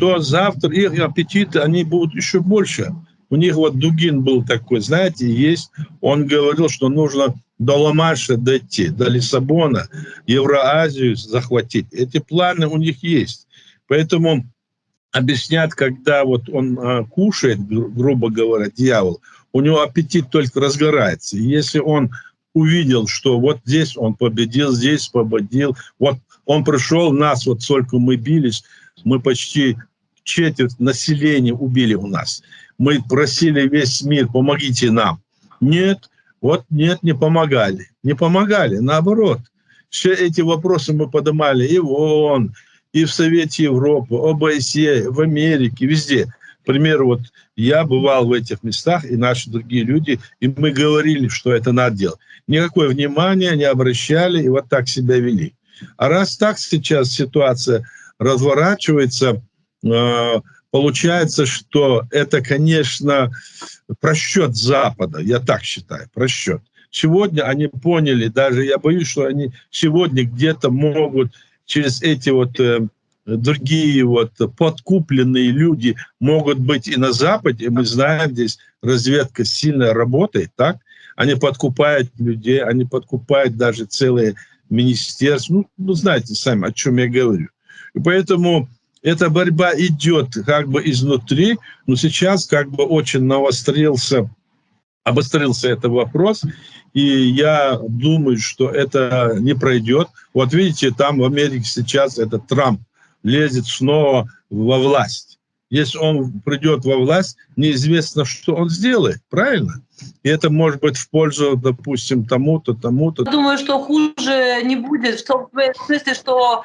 то завтра их аппетиты, они будут еще больше. У них вот Дугин был такой, знаете, есть, он говорил, что нужно до Ла-Манша дойти, до Лиссабона, Евроазию захватить. Эти планы у них есть. Поэтому объяснять, когда вот он кушает, грубо говоря, дьявол, у него аппетит только разгорается. И если он увидел, что вот здесь он победил, здесь победил, вот он пришел, нас вот сколько мы бились, мы почти четверть населения убили у нас. Мы просили весь мир, помогите нам. Нет, вот нет, не помогали. Не помогали, наоборот. Все эти вопросы мы поднимали и в ООН, и в Совете Европы, ОБСЕ, в Америке, везде. К примеру, вот я бывал в этих местах, и наши другие люди, и мы говорили, что это надо делать. Никакое внимания не обращали, и вот так себя вели. А раз так сейчас ситуация разворачивается, получается, что это, конечно, просчет Запада, я так считаю, просчет. Сегодня они поняли, даже я боюсь, что они сегодня где-то могут через эти вот другие вот подкупленные люди могут быть и на Западе. Мы знаем, здесь разведка сильно работает, так? Они подкупают людей, они подкупают даже целые министерства. Ну, знаете сами, о чем я говорю. И поэтому эта борьба идет как бы изнутри, но сейчас как бы очень обострился этот вопрос, и я думаю, что это не пройдет. Вот видите, там в Америке сейчас этот Трамп лезет снова во власть. Если он придет во власть, неизвестно, что он сделает, правильно? И это может быть в пользу, допустим, тому-то, тому-то. Думаю, что хуже не будет, в том смысле, что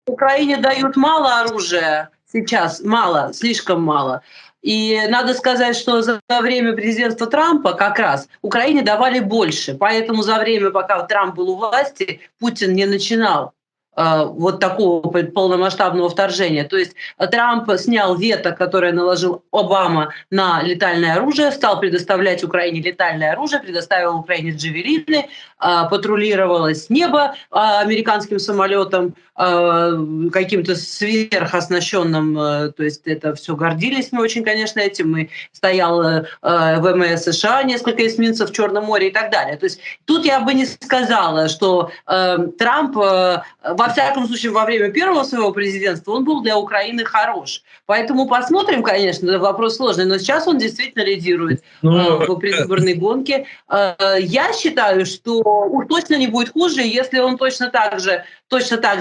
Украине дают мало оружия сейчас, мало, слишком мало. И надо сказать, что за время президентства Трампа как раз Украине давали больше. Поэтому за время, пока Трамп был у власти, Путин не начинал вот такого полномасштабного вторжения. То есть Трамп снял вето, которое наложил Обама на летальное оружие, стал предоставлять Украине летальное оружие, предоставил Украине джавелины, патрулировалось небо американским самолетом, каким-то сверхоснащенным, то есть это все гордились мы очень, конечно, этим. И стоял ВМС США, несколько эсминцев в Черном море и так далее. То есть тут я бы не сказала, что Трамп, во всяком случае, во время первого своего президентства, он был для Украины хорош. Поэтому посмотрим, конечно, вопрос сложный, но сейчас он действительно лидирует в предвыборной гонке. Я считаю, что уж точно не будет хуже, если он точно так же,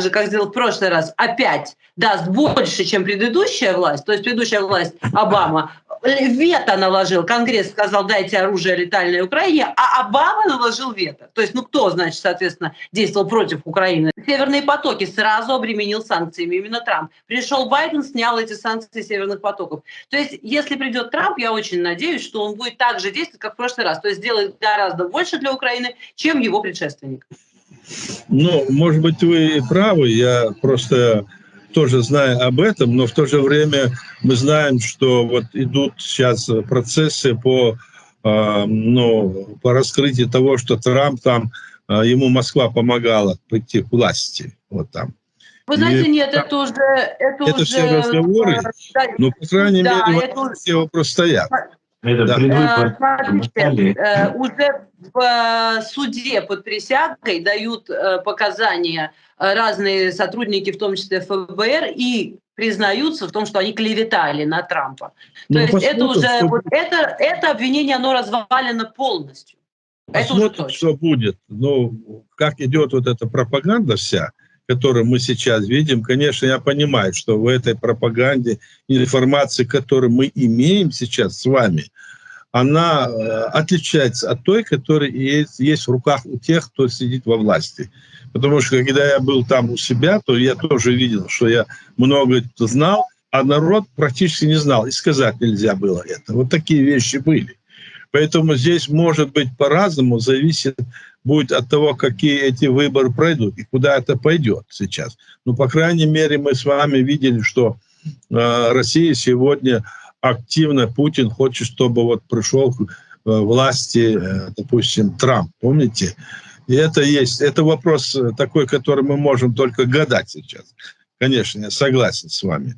как сделал в прошлый раз, опять даст больше, чем предыдущая власть, то есть предыдущая власть Обама, вето наложил, Конгресс сказал, дайте оружие летальной Украине, а Обама наложил вето. То есть, кто, значит, соответственно, действовал против Украины? Северные потоки сразу обременил санкциями именно Трамп. Пришел Байден, снял эти санкции северных потоков. То есть, если придет Трамп, я очень надеюсь, что он будет так же действовать, как в прошлый раз. То есть, сделает гораздо больше для Украины, чем его предшественник. Может быть, вы и правы. Я просто тоже знаю об этом, но в то же время мы знаем, что вот идут сейчас процессы по раскрытию того, что Трамп там, ему Москва помогала прийти к власти. Вот там. Вы знаете, нет, это уже... Это все разговоры, но, по крайней мере, все вопросы стоят. Смотрите, уже в суде под присягой дают показания разные сотрудники, в том числе ФБР, и признаются в том, что они клеветали на Трампа. То есть это уже это обвинение, оно развалено полностью. Посмотрим, что будет. Как идет вот эта пропаганда вся, которую мы сейчас видим, конечно, я понимаю, что в этой пропаганде информации, которую мы имеем сейчас с вами, она отличается от той, которая есть в руках у тех, кто сидит во власти. Потому что, когда я был там у себя, то я тоже видел, что я много знал, а народ практически не знал, и сказать нельзя было это. Вот такие вещи были. Поэтому здесь может быть по-разному, зависит будет от того, какие эти выборы пройдут и куда это пойдет сейчас. По крайней мере, мы с вами видели, что Россия сегодня активно, Путин хочет, чтобы вот пришел к власти, допустим, Трамп, помните? И это вопрос такой, который мы можем только гадать сейчас. Конечно, я согласен с вами.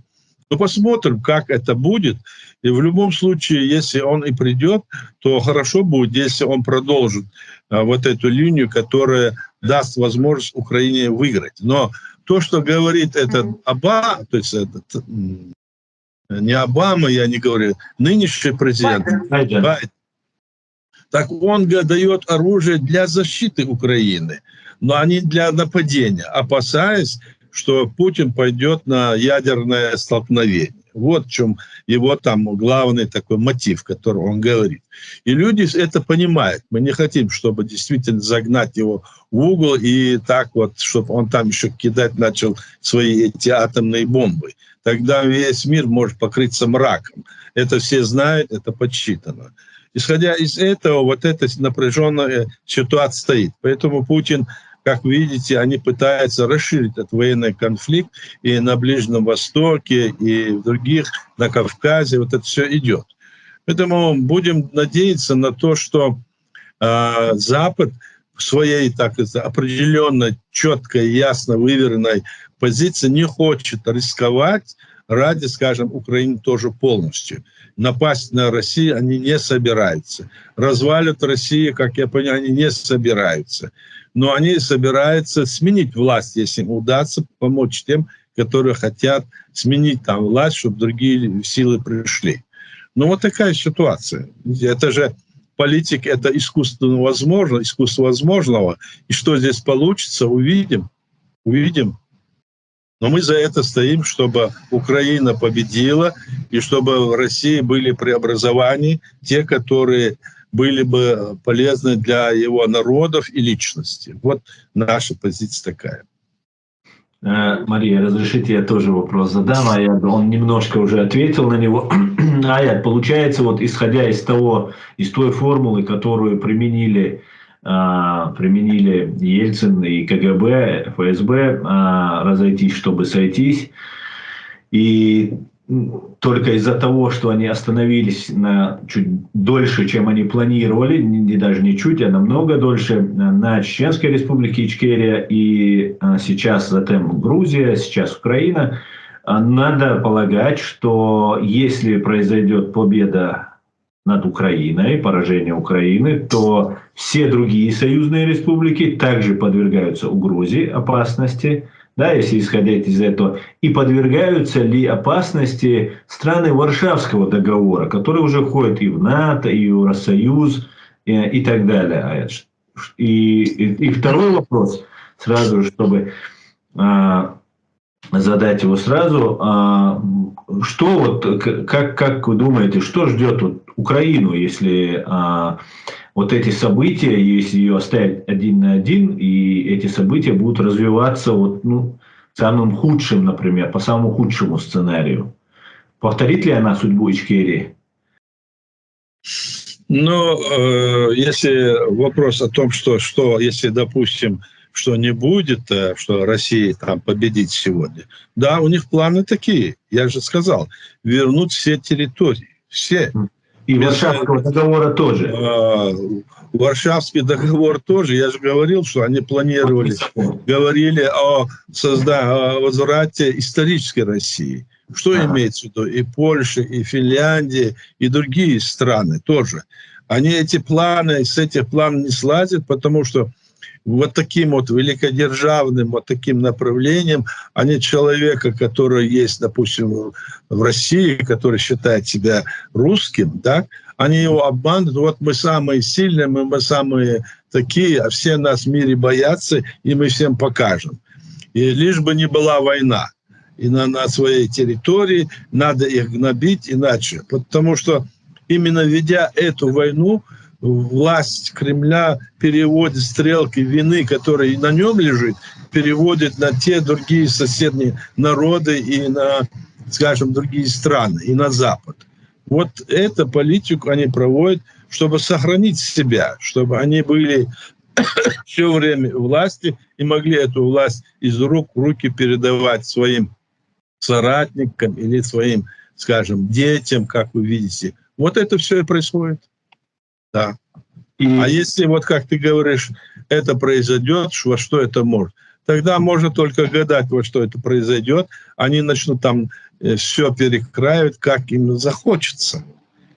Но посмотрим, как это будет. И в любом случае, если он и придет, то хорошо будет, если он продолжит вот эту линию, которая даст возможность Украине выиграть. Но то, что говорит этот Обама, то есть не Обама, я не говорю, нынешний президент, Байден, так он дает оружие для защиты Украины, но не для нападения, опасаясь, что Путин пойдет на ядерное столкновение. Вот в чем его там главный такой мотив, который он говорит. И люди это понимают. Мы не хотим, чтобы действительно загнать его в угол и так вот, чтобы он там еще кидать начал свои эти атомные бомбы. Тогда весь мир может покрыться мраком. Это все знают, это подсчитано. Исходя из этого, вот эта напряженная ситуация стоит. Поэтому Путин, как видите, они пытаются расширить этот военный конфликт и на Ближнем Востоке, и в других, на Кавказе. Вот это все идет. Поэтому будем надеяться на то, что Запад в своей так определенной, четкой, ясно выверенной позиции не хочет рисковать ради, скажем, Украины тоже полностью. Напасть на Россию они не собираются. Развалят Россию, как я понимаю, они не собираются. Но они собираются сменить власть, если им удастся помочь тем, которые хотят сменить там власть, чтобы другие силы пришли. Вот такая ситуация. Это же политика, это искусство возможного. И что здесь получится, увидим. Но мы за это стоим, чтобы Украина победила, и чтобы в России были преобразования, те, которые были бы полезны для его народов и личности. Вот наша позиция такая. Мария, разрешите, я тоже вопрос задам. Он немножко уже ответил на него. Аят, получается, вот исходя из той формулы, которую применили Ельцин и КГБ, ФСБ, разойтись, чтобы сойтись. И только из-за того, что они остановились на чуть дольше, чем они планировали, даже не чуть, а намного дольше, на Чеченской республике Ичкерия и сейчас затем Грузия, сейчас Украина, надо полагать, что если произойдет победа над Украиной, поражение Украины, то все другие союзные республики также подвергаются угрозе, опасности, да, если исходить из этого, и подвергаются ли опасности страны Варшавского договора, которые уже входят и в НАТО, и в Евросоюз, и так далее. И второй вопрос, сразу же, чтобы задать его сразу, что вот, как вы думаете, что ждет вот Украину, если вот эти события, если ее оставить один на один, и эти события будут развиваться вот, самым худшим, например, по самому худшему сценарию? Повторит ли она судьбу Ичкерии? Ну, если вопрос о том, что если, допустим, что не будет, что Россия там победит сегодня. Да, у них планы такие, я же сказал, вернуть все территории, все. И Варшавского договора тоже. Варшавский договор тоже, я же говорил, что они планировали, говорили о возврате исторической России. Что имеется в виду? И Польша, и Финляндия, и другие страны тоже. Они эти планы, с этих планов не слазят, потому что вот таким вот великодержавным, вот таким направлением, а не человека, который есть, допустим, в России, который считает себя русским, да, они его обманут. Вот мы самые сильные, мы самые такие, а все нас в мире боятся, и мы всем покажем. И лишь бы не была война. И на своей территории надо их гнобить иначе. Потому что именно ведя эту войну, власть Кремля переводит стрелки вины, которые на нем лежит, переводит на те другие соседние народы и на, скажем, другие страны, и на Запад. Вот эту политику они проводят, чтобы сохранить себя, чтобы они были все время у власти и могли эту власть из рук в руки передавать своим соратникам или своим, скажем, детям, как вы видите. Вот это все и происходит. Да. А если, вот как ты говоришь, это произойдет, во что это может, тогда можно только гадать, во что это произойдет. Они начнут там все перекраивать, как им захочется.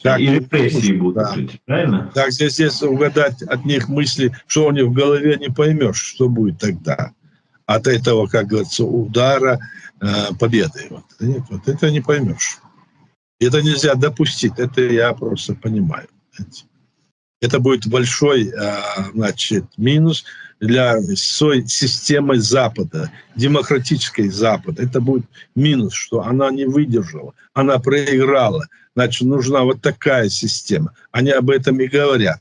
Как и репрессии будут жить, правильно? Так, здесь угадать от них мысли, что у них в голове, не поймешь, что будет тогда. От этого, как говорится, удара, победы. Вот это не поймешь. Это нельзя допустить, это я просто понимаю. Это будет большой, значит, минус для системы Запада, демократической Запада. Это будет минус, что она не выдержала, она проиграла. Значит, нужна вот такая система. Они об этом и говорят.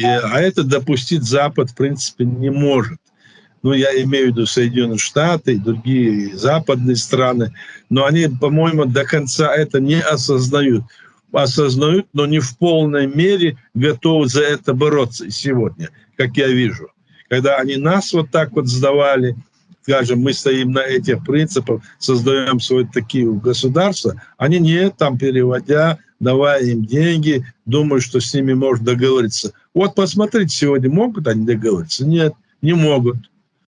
А это допустить Запад, в принципе, не может. Ну, я имею в виду Соединенные Штаты и другие западные страны. Но они, по-моему, до конца это не осознают. Осознают, но не в полной мере готовы за это бороться сегодня, как я вижу. Когда они нас вот так вот сдавали, скажем, мы стоим на этих принципах, создаем свои такие государства, они нет, там переводя, давая им деньги, думают, что с ними можно договориться. Вот посмотрите, сегодня могут они договориться? Нет, не могут.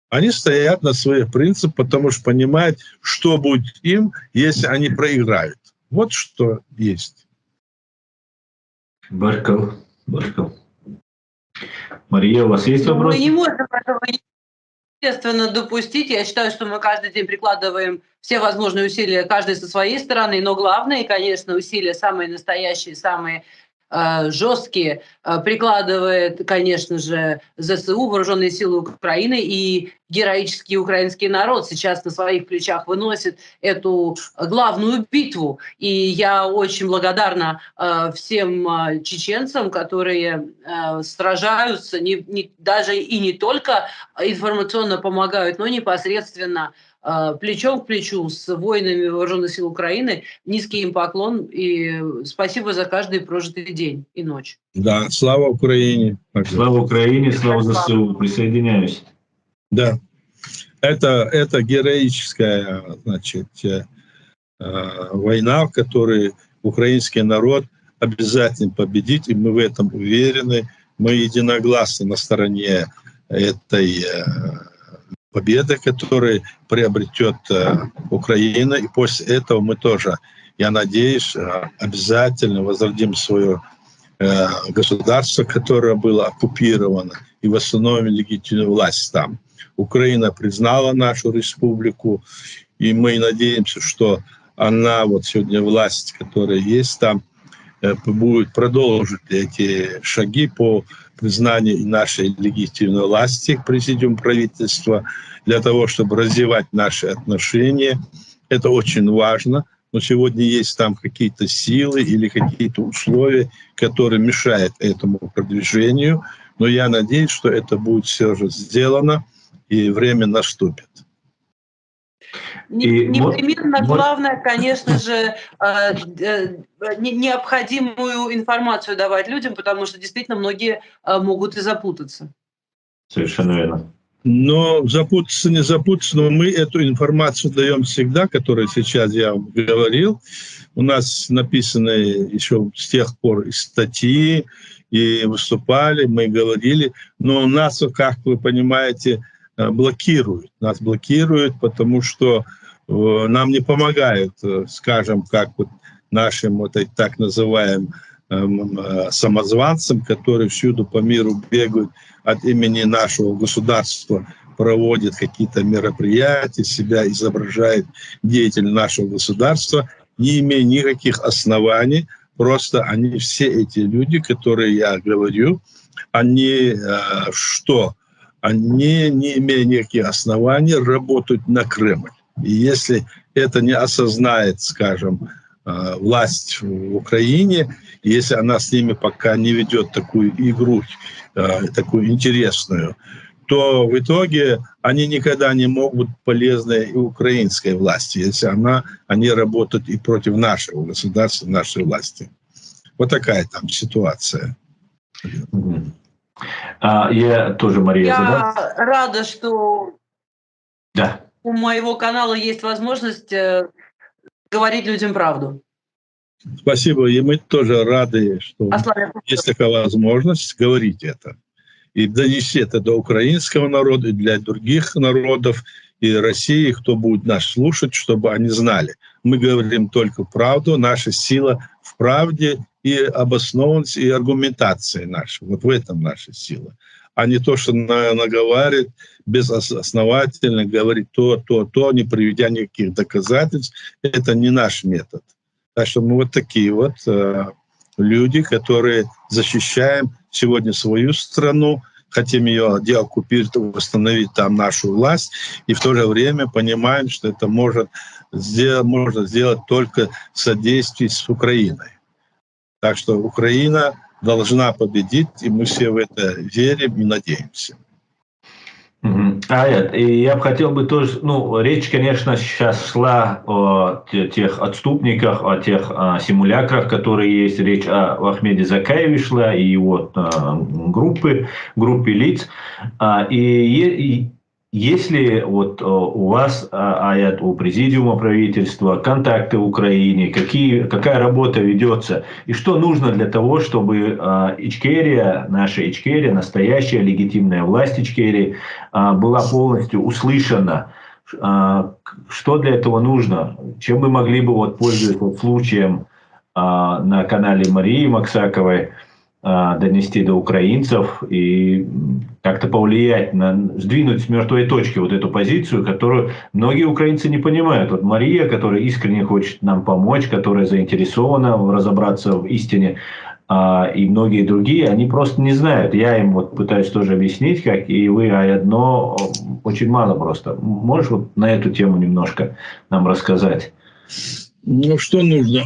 Они стоят на своих принципах, потому что понимают, что будет им, если они проиграют. Вот что есть. Барков. Мария, у вас есть вопрос? Мы не можем этого, естественно, допустить. Я считаю, что мы каждый день прикладываем все возможные усилия, каждый со своей стороны, но главное, конечно, усилия самые настоящие, самые жесткие прикладывает, конечно же, ЗСУ, Вооруженные силы Украины, и героический украинский народ сейчас на своих плечах выносит эту главную битву. И я очень благодарна всем чеченцам, которые сражаются, даже и не только информационно помогают, но непосредственно плечом к плечу с воинами Вооруженных сил Украины. Низкий им поклон и спасибо за каждый прожитый день и ночь. Да, слава Украине. Слава Украине, слава ЗСУ. Присоединяюсь. Да, это героическая, значит, война, в которой украинский народ обязательно победит, и мы в этом уверены. Мы единогласно на стороне этой победы, которую приобретет Украина. И после этого мы тоже, я надеюсь, обязательно возродим свое государство, которое было оккупировано, и восстановим легитимную власть там. Украина признала нашу республику, и мы надеемся, что она, вот сегодня власть, которая есть там, будет продолжить эти шаги по признанию нашей легитимной власти, президиум правительства, для того, чтобы развивать наши отношения. Это очень важно. Но сегодня есть там какие-то силы или какие-то условия, которые мешают этому продвижению. Но я надеюсь, что это будет все же сделано, и время наступит. Непременно главное, конечно же, необходимую информацию давать людям, потому что действительно многие могут и запутаться. Совершенно верно. Но запутаться, не запутаться, но мы эту информацию даем всегда, которую сейчас я вам говорил. У нас написаны еще с тех пор и статьи, и выступали, мы говорили, но нас, как вы понимаете, блокируют. Нас блокируют, потому что нам не помогают, скажем, как вот нашим вот так называемым самозванцам, которые всюду по миру бегают от имени нашего государства, проводят какие-то мероприятия, себя изображают деятель нашего государства, не имея никаких оснований. Просто они все эти люди, которые я говорю, они что? Они, не имея никаких оснований, работают на Кремль. И если это не осознает, скажем, власть в Украине, если она с ними пока не ведет такую игру, такую интересную, то в итоге они никогда не могут быть полезны и украинской власти, если они работают и против нашего государства, нашей власти. Вот такая там ситуация. Я тоже, Мария, Я рада, что да. У моего канала есть возможность говорить людям правду. Спасибо. И мы тоже рады, что есть такая возможность говорить это. И донести это до украинского народа, и для других народов, и России, кто будет нас слушать, чтобы они знали. Мы говорим только правду, наша сила в правде и обоснованность, и аргументации нашей. Вот в этом наша сила. А не то, что наговаривает безосновательно, говорит то, не приведя никаких доказательств. Это не наш метод. Так что мы вот такие вот люди, которые защищаем сегодня свою страну, хотим ее деоккупировать, восстановить там нашу власть, и в то же время понимаем, что это можно сделать только в содействии с Украиной. Так что Украина должна победить, и мы все в это верим и надеемся. И я бы хотел бы тоже, речь, конечно, сейчас шла о тех отступниках, о тех симулякрах, которые есть. Речь о Ахмеде Закаеве шла и его группе лиц. И если вот у вас, Аят, у президиума правительства, контакты в Украине, какая работа ведется, и что нужно для того, чтобы Ичкерия, наша Ичкерия, настоящая легитимная власть Ичкерии, была полностью услышана? Что для этого нужно? Чем мы могли бы, пользуясь случаем на канале Марии Максаковой, донести до украинцев и как-то повлиять сдвинуть с мертвой точки вот эту позицию, которую многие украинцы не понимают. Вот Мария, которая искренне хочет нам помочь, которая заинтересована разобраться в истине, и многие другие, они просто не знают. Я им пытаюсь тоже объяснить, как и вы, одно очень мало просто. Можешь на эту тему немножко нам рассказать? Что нужно?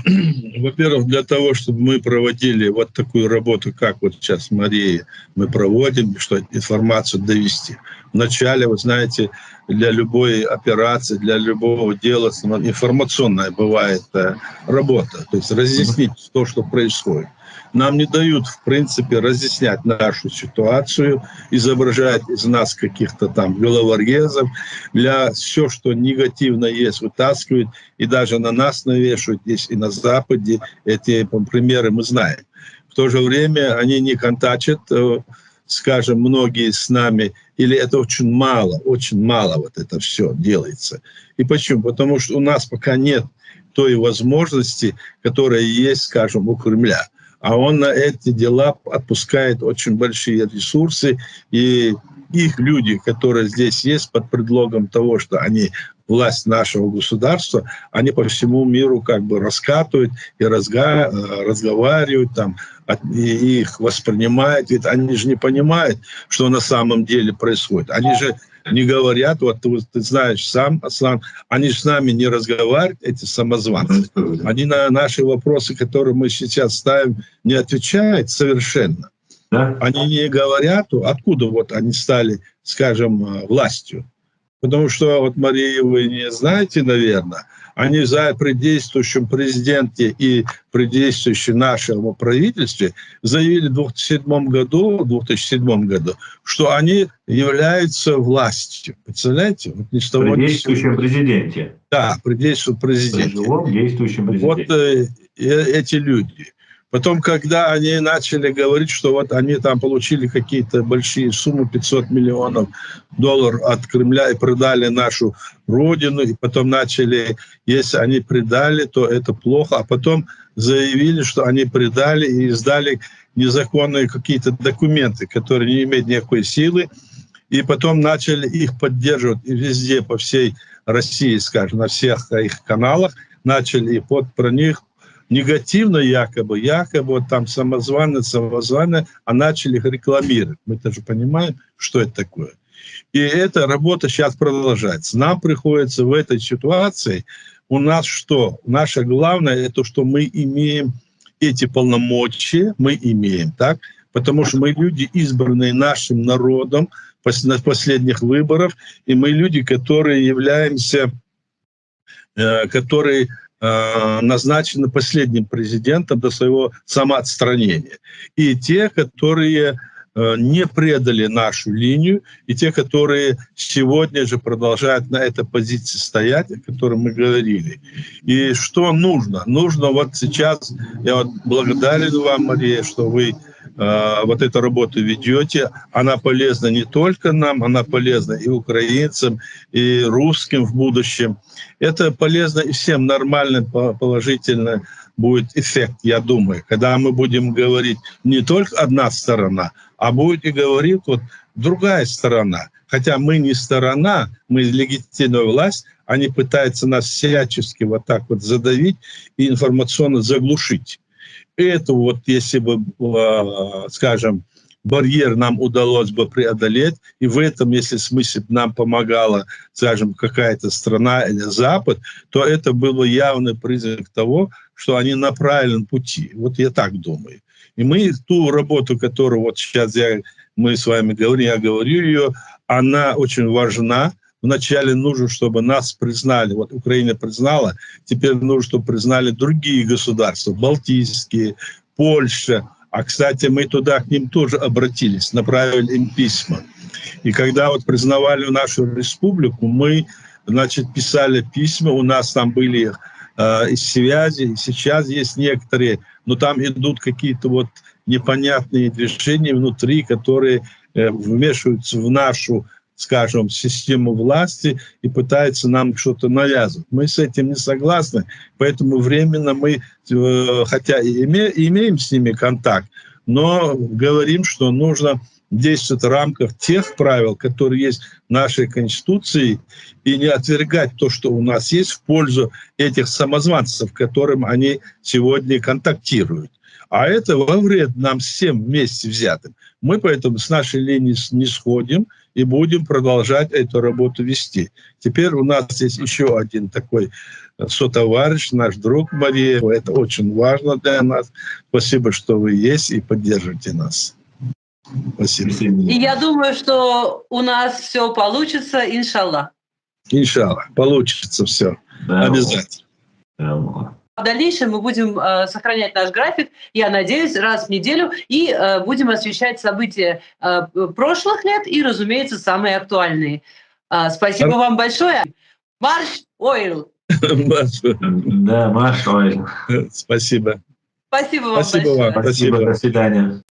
Во-первых, для того, чтобы мы проводили вот такую работу, как вот сейчас Мария, мы проводим, что информацию довести. Вначале, вы знаете, для любой операции, для любого дела информационная бывает работа, то есть разъяснить то, что происходит. нам не дают, в принципе, разъяснять нашу ситуацию, изображать из нас каких-то там головорезов, все, что негативно есть, вытаскивают, и даже на нас навешивают, здесь и на Западе, эти примеры мы знаем. В то же время они не контачат, скажем, многие с нами, или это очень мало вот это все делается. И почему? Потому что у нас пока нет той возможности, которая есть, скажем, у Кремля. А он на эти дела отпускает очень большие ресурсы, и их люди, которые здесь есть под предлогом того, что они власть нашего государства, они по всему миру как бы раскатывают и разговаривают там, и их воспринимают. Ведь они же не понимают, что на самом деле происходит. Они же не говорят, вот ты знаешь сам, Аслан, они же с нами не разговаривают, эти самозванцы. Они на наши вопросы, которые мы сейчас ставим, не отвечают совершенно. Да? Они не говорят, откуда вот они стали, скажем, властью. Потому что, вот, Мария, вы не знаете, наверное, они при действующем президенте и при действующем нашем правительстве заявили в 2007 году, что они являются властью. Представляете? Вот ни с того, при действующем президенте. Да, при действующем президенте. При живом действующем президенте. Вот эти люди. Потом, когда они начали говорить, что вот они там получили какие-то большие суммы, $500 миллионов от Кремля, и предали нашу родину, и потом начали, если они предали, то это плохо, а потом заявили, что они предали и издали незаконные какие-то документы, которые не имеют никакой силы, и потом начали их поддерживать и везде, по всей России, скажем, на всех их каналах, начали про них негативно якобы вот там самозваные, а начали их рекламировать. Мы тоже понимаем, что это такое. И эта работа сейчас продолжается. Нам приходится в этой ситуации, у нас что? Наше главное, это что мы имеем эти полномочия, мы имеем, так? Потому что мы люди, избранные нашим народом на последних выборах, и мы люди, которые являемся, которые назначены последним президентом до своего самоотстранения. И те, которые не предали нашу линию, и те, которые сегодня же продолжают на этой позиции стоять, о которой мы говорили. И что нужно? Нужно вот сейчас, я вот благодарен вам, Мария, что вы вот эту работу ведете. Она полезна не только нам, она полезна и украинцам, и русским в будущем. Это полезно и всем, нормально, положительно будет эффект, я думаю, когда мы будем говорить не только одна сторона, а будет и говорить вот другая сторона. Хотя мы не сторона, мы легитимная власть, они пытаются нас всячески вот так вот задавить и информационно заглушить. Это вот если бы, скажем, барьер нам удалось бы преодолеть, и в этом, если смысле нам помогала, скажем, какая-то страна или Запад, то это было явный признак того, что они на правильном пути. Вот я так думаю. И мы ту работу, которую вот сейчас мы с вами говорим, я говорю ее, она очень важна. Вначале нужно, чтобы нас признали, вот Украина признала, теперь нужно, чтобы признали другие государства, балтийские, Польша. А, кстати, мы туда к ним тоже обратились, направили им письма. И когда вот признавали нашу республику, мы, значит, писали письма, у нас там были и связи, и сейчас есть некоторые, но там идут какие-то вот непонятные движения внутри, которые вмешиваются в нашу, скажем, систему власти и пытаются нам что-то навязывать. Мы с этим не согласны, поэтому временно мы, хотя и имеем с ними контакт, но говорим, что нужно действовать в рамках тех правил, которые есть в нашей Конституции, и не отвергать то, что у нас есть, в пользу этих самозванцев, которым они сегодня контактируют. А это во вред нам всем вместе взятым. Мы поэтому с нашей линии не сходим и будем продолжать эту работу вести. Теперь у нас есть еще один такой сотоварищ, наш друг Мария. Это очень важно для нас. Спасибо, что вы есть и поддержите нас. Спасибо. И я думаю, что у нас все получится, иншаллах. Иншаллах. Получится все. Да, обязательно. Да. в дальнейшем мы будем сохранять наш график, я надеюсь, раз в неделю, и будем освещать события прошлых лет и, разумеется, самые актуальные. Спасибо вам большое. Марш Ойл! Да, Марш Ойл. Спасибо. Спасибо вам Спасибо большое. вам. Спасибо, до свидания.